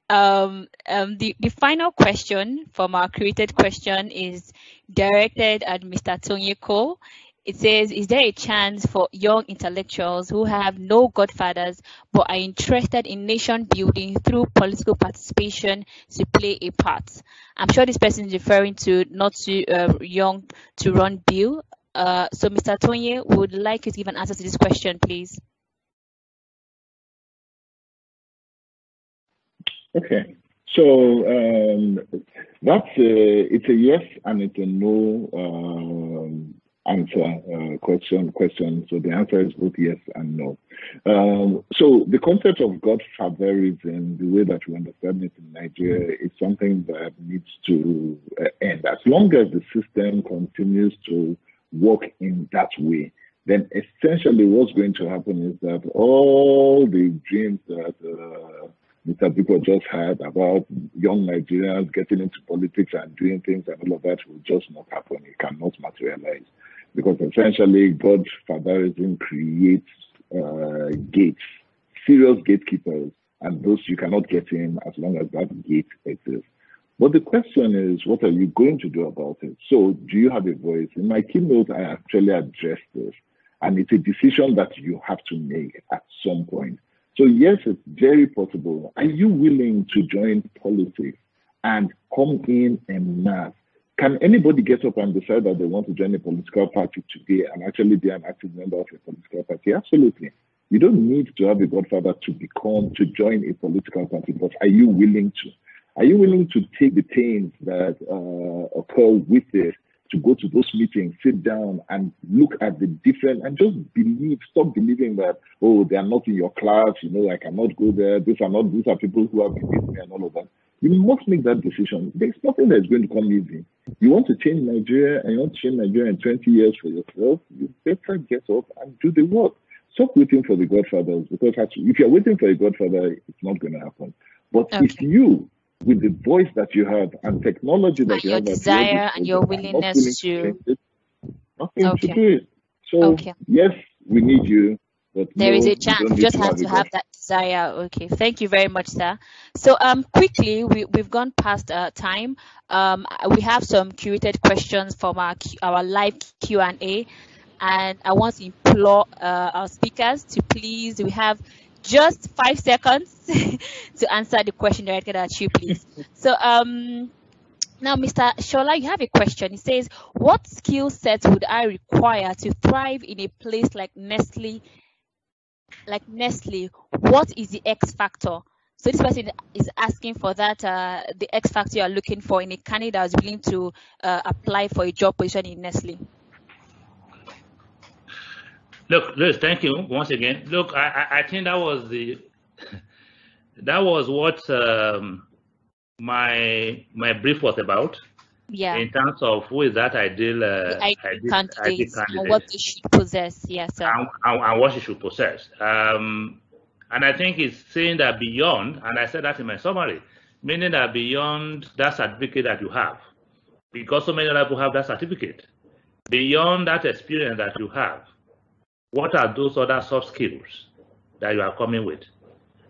The final question from our created question is directed at Mr. Tony Cole. It says, is there a chance for young intellectuals who have no godfathers but are interested in nation building through political participation to play a part? I'm sure this person is referring to not too young to run bill. So Mr. Tony, would like you to give an answer to this question, please. Okay. So it's a yes and it's a no answer question. So the answer is both yes and no. So the concept of godfatherism, the way that we understand it in Nigeria, is something that needs to end. As long as the system continues to work in that way, then essentially what's going to happen is that all the dreams that Mr. Biko just had about young Nigerians getting into politics and doing things and all of that will just not happen. It cannot materialize. Because essentially, godfatherism creates gates, serious gatekeepers, and those you cannot get in as long as that gate exists. But the question is, what are you going to do about it? So, do you have a voice? In my keynote, I actually addressed this, and it's a decision that you have to make at some point. So yes, it's very possible. Are you willing to join politics and come in en masse? Can anybody get up and decide that they want to join a political party today and actually be an active member of a political party? Absolutely. You don't need to have a godfather to join a political party, but are you willing to? Are you willing to take the pains that occur with it, to go to those meetings, sit down and look at the different, and just stop believing that, oh, they are not in your class, you know, I cannot go there, these are people who have beneath me and all of that. You must make that decision. There's nothing that's going to come easy. You want to change Nigeria, and you want to change Nigeria in 20 years for yourself, you better get up and do the work. Stop waiting for the godfathers, because if you're waiting for a godfather, it's not going to happen. But if you, with the voice that you have and technology that you have, your desire and your willingness to do it. So yes, we need you, but there is a chance. You just have to have that desire. Okay, thank you very much, sir. So quickly, we've gone past time. We have some curated questions from our live Q&A, and I want to implore our speakers to please, we have just 5 seconds to answer the question directed at you, please. So now, Mr. Shola, you have a question. It says, what skill sets would I require to thrive in a place like Nestlé? What is the X factor? So this person is asking for that, the X factor you are looking for in a candidate that is willing to apply for a job position in Nestlé. Look, Liz, thank you once again. Look, I think that was what my brief was about. Yeah. In terms of who is that ideal candidate and what they should possess. Yes, sir. And what she should possess. And I think it's saying that beyond, and I said that in my summary, meaning that beyond that certificate that you have, because so many other people have that certificate, beyond that experience that you have, what are those other soft skills that you are coming with?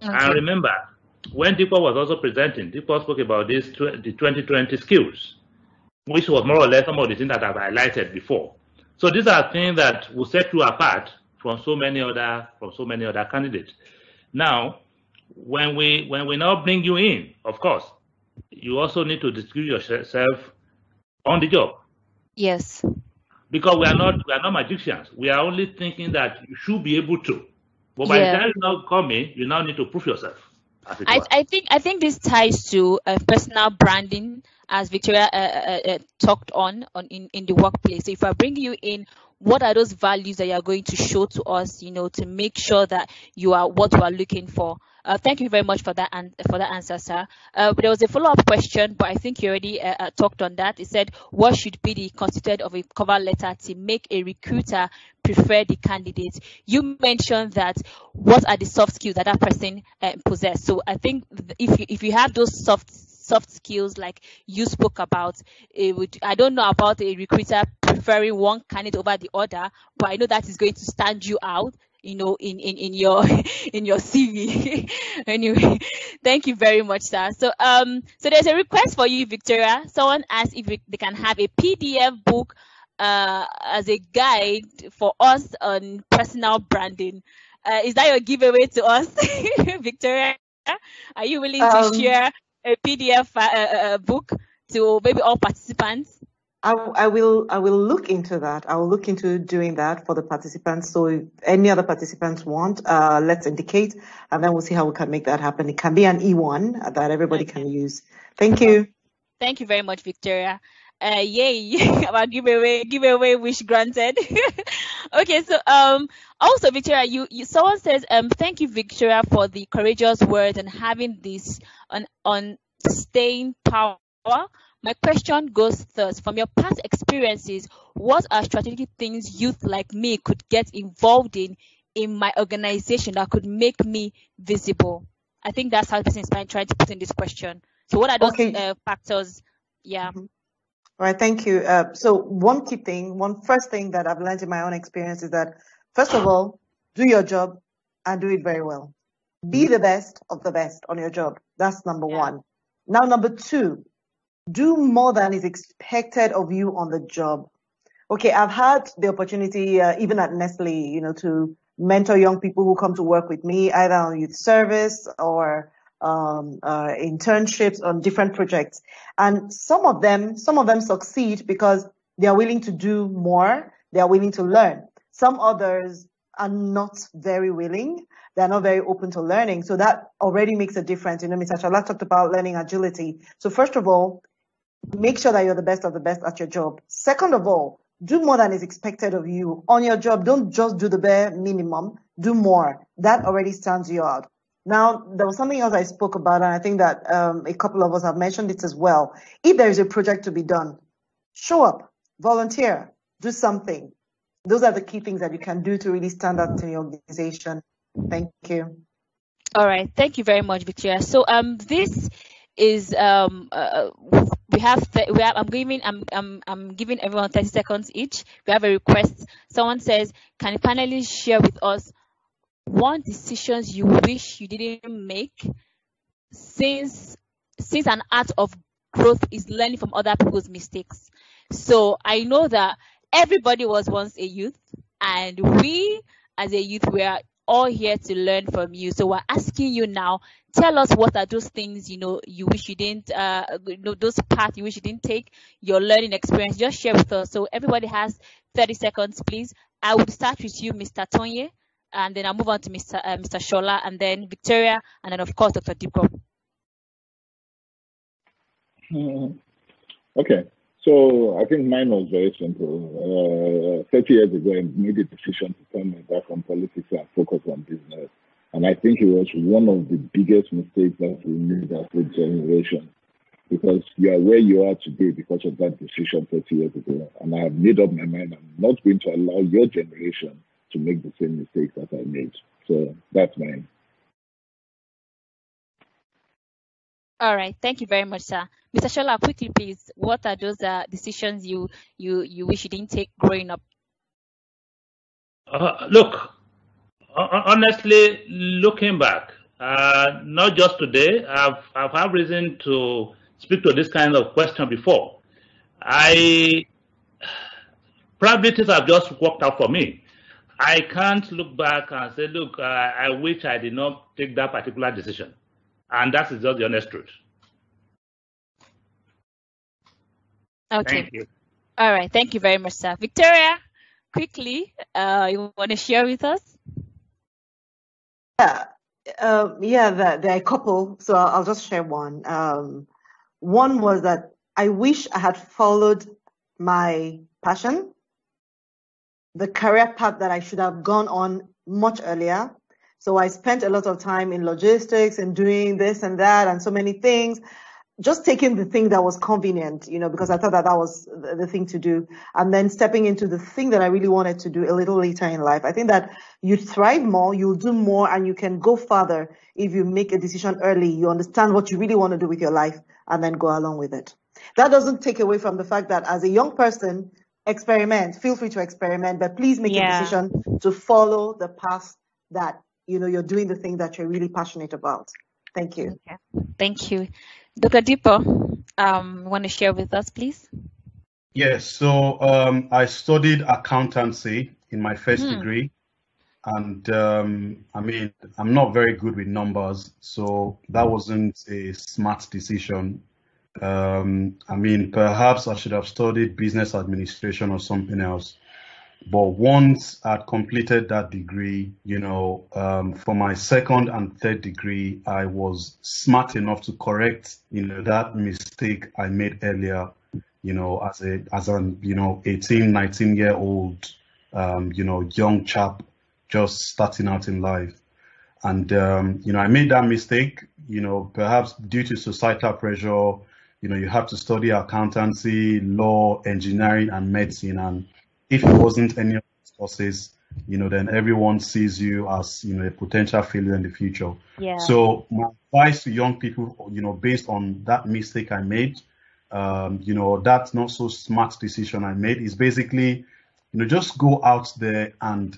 Okay. And remember, when Deepak was also presenting, Deepak spoke about the 2020 skills, which was more or less some of the things that I've highlighted before. So these are things that will set you apart from so many other candidates. Now, when we now bring you in, of course, you also need to distinguish yourself on the job. Yes. Because we are not magicians. We are only thinking that you should be able to. But by the Yeah. time you now come in, you now need to prove yourself, as it were. I think this ties to personal branding, as Victoria talked on in the workplace. So if I bring you in, what are those values that you are going to show to us, to make sure that you are what we are looking for? Thank you very much for that answer, sir. There was a follow-up question, but I think you already talked on that. It said, what should be the constituent of a cover letter to make a recruiter prefer the candidate? You mentioned that what are the soft skills that person possess. So I think if you have those soft skills like you spoke about, I don't know about a recruiter preferring one candidate over the other, but I know that is going to stand you out, in your in your CV. Anyway, thank you very much, sir. So there's a request for you, Victoria. Someone asked if they can have a PDF book as a guide for us on personal branding. Is that your giveaway to us, Victoria? Are you willing to share a PDF book to maybe all participants? I will look into that. I will look into doing that for the participants. So if any other participants want, let's indicate, and then we'll see how we can make that happen. It can be an E1 that everybody can use. Thank you. Thank you very much, Victoria. Yay! Our giveaway wish granted. Okay, so also Victoria, you someone says thank you, Victoria, for the courageous words and having this on staying power. My question goes thus: from your past experiences, what are strategic things youth like me could get involved in my organization that could make me visible? I think that's how the person is trying to put in this question. So what are those factors? Yeah. All right, thank you. So one first thing that I've learned in my own experience is that, first of all, do your job and do it very well. Be the best of the best on your job. That's number one. Now, number two, do more than is expected of you on the job. Okay, I've had the opportunity, even at Nestlé, to mentor young people who come to work with me, either on youth service or internships on different projects. And some of them succeed because they are willing to do more. They are willing to learn. Some others are not very willing. They're not very open to learning. So that already makes a difference. Mr. Shola talked about learning agility. So first of all, make sure that you're the best of the best at your job. Second of all, do more than is expected of you on your job. Don't just do the bare minimum. Do more. That already stands you out. Now, there was something else I spoke about, and I think that a couple of us have mentioned it as well. If there is a project to be done, show up, volunteer, do something. Those are the key things that you can do to really stand out in your organization. Thank you. All right. Thank you very much, Victoria. So this is I'm giving everyone 30 seconds each. We have a request. Someone says, can you panelists share with us one decisions you wish you didn't make, since an art of growth is learning from other people's mistakes? So I know that everybody was once a youth, and we as a youth, we are all here to learn from you. So we're asking you now, tell us what are those things you wish you didn't those paths you wish you didn't take, your learning experience. Just share with us. So everybody has 30 seconds, please. I would start with you, Mr. Tonye, and then I'll move on to Mr. Shola, and then Victoria, and then of course Dr. Dipko. Okay. So I think mine was very simple. 30 years ago, I made a decision to turn my back on politics and focus on business. And I think it was one of the biggest mistakes that we made as a generation, because you are where you are today because of that decision 30 years ago. And I have made up my mind, I'm not going to allow your generation to make the same mistakes that I made. So that's mine. All right. Thank you very much, sir. Mr. Shola, quickly, please. What are those decisions you wish you didn't take growing up? Look, honestly, looking back, not just today, I've had reason to speak to this kind of question before. Probabilities have just worked out for me. I can't look back and say, look, I wish I did not take that particular decision. And that is just the honest truth. Okay. Thank you. All right. Thank you very much, sir. Victoria, quickly, you want to share with us? Yeah, there are a couple, so I'll just share one. One was that I wish I had followed my passion, the career path that I should have gone on much earlier. So I spent a lot of time in logistics and doing this and that and so many things, just taking the thing that was convenient, because I thought that was the thing to do, and then stepping into the thing that I really wanted to do a little later in life. I think that you thrive more, you'll do more, and you can go farther if you make a decision early. You understand what you really want to do with your life and then go along with it. That doesn't take away from the fact that as a young person, experiment, feel free to experiment, but please make a decision to follow the path that, you're doing the thing that you're really passionate about. Thank you. Okay. Thank you. Dr. Deepo, want to share with us, please? Yes, so I studied accountancy in my first degree, and I'm not very good with numbers, so that wasn't a smart decision. Perhaps I should have studied business administration or something else. But once I'd completed that degree, for my second and third degree, I was smart enough to correct, that mistake I made earlier, as an 18, 19-year-old, young chap just starting out in life. And, I made that mistake, perhaps due to societal pressure. You have to study accountancy, law, engineering, and medicine. And if it wasn't any of these courses, then everyone sees you as, a potential failure in the future. Yeah. So my advice to young people, based on that mistake I made, that not so smart decision I made is basically, just go out there and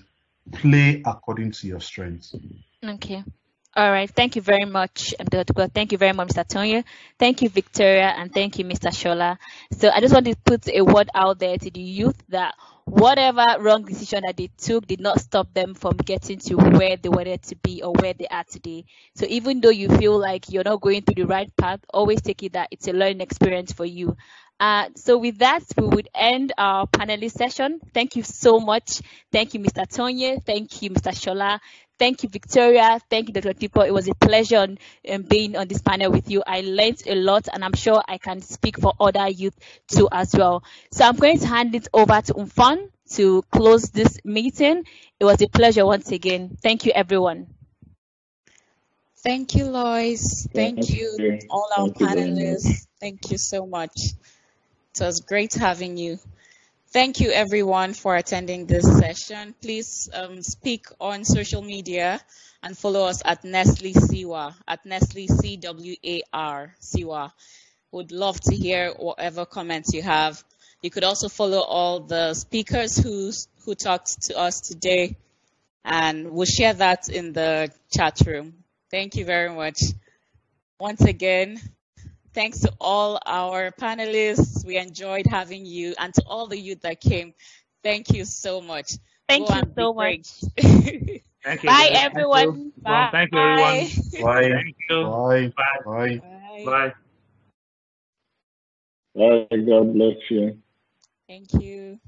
play according to your strengths. Okay. All right. Thank you very much, Dr. God. Thank you very much, Mr. Tonya. Thank you, Victoria, and thank you, Mr. Shola. So I just want to put a word out there to the youth that whatever wrong decision that they took did not stop them from getting to where they wanted to be or where they are today. So even though you feel like you're not going through the right path, always take it that it's a learning experience for you. So with that, we would end our panelist session. Thank you so much. Thank you, Mr. Tonya. Thank you, Mr. Shola. Thank you, Victoria. Thank you, Dr. Tipo. It was a pleasure being on this panel with you. I learned a lot, and I'm sure I can speak for other youth too as well. So I'm going to hand it over to Umfan to close this meeting. It was a pleasure once again. Thank you, everyone. Thank you, Lois. Thank you, all our panelists. Thank you so much. It was great having you. Thank you, everyone, for attending this session. Please speak on social media and follow us at Nestlé Siwa, at Nestlé CWAR, Siwa. Would love to hear whatever comments you have. You could also follow all the speakers who talked to us today, and we'll share that in the chat room. Thank you very much. Once again, thanks to all our panelists. We enjoyed having you, and to all the youth that came. Thank you so much. Thank you so much. Thank you. Bye, everyone. Bye. Thank you, everyone. Bye. Thank you. Bye. Bye. Bye. Bye. Bye. God bless you. Thank you.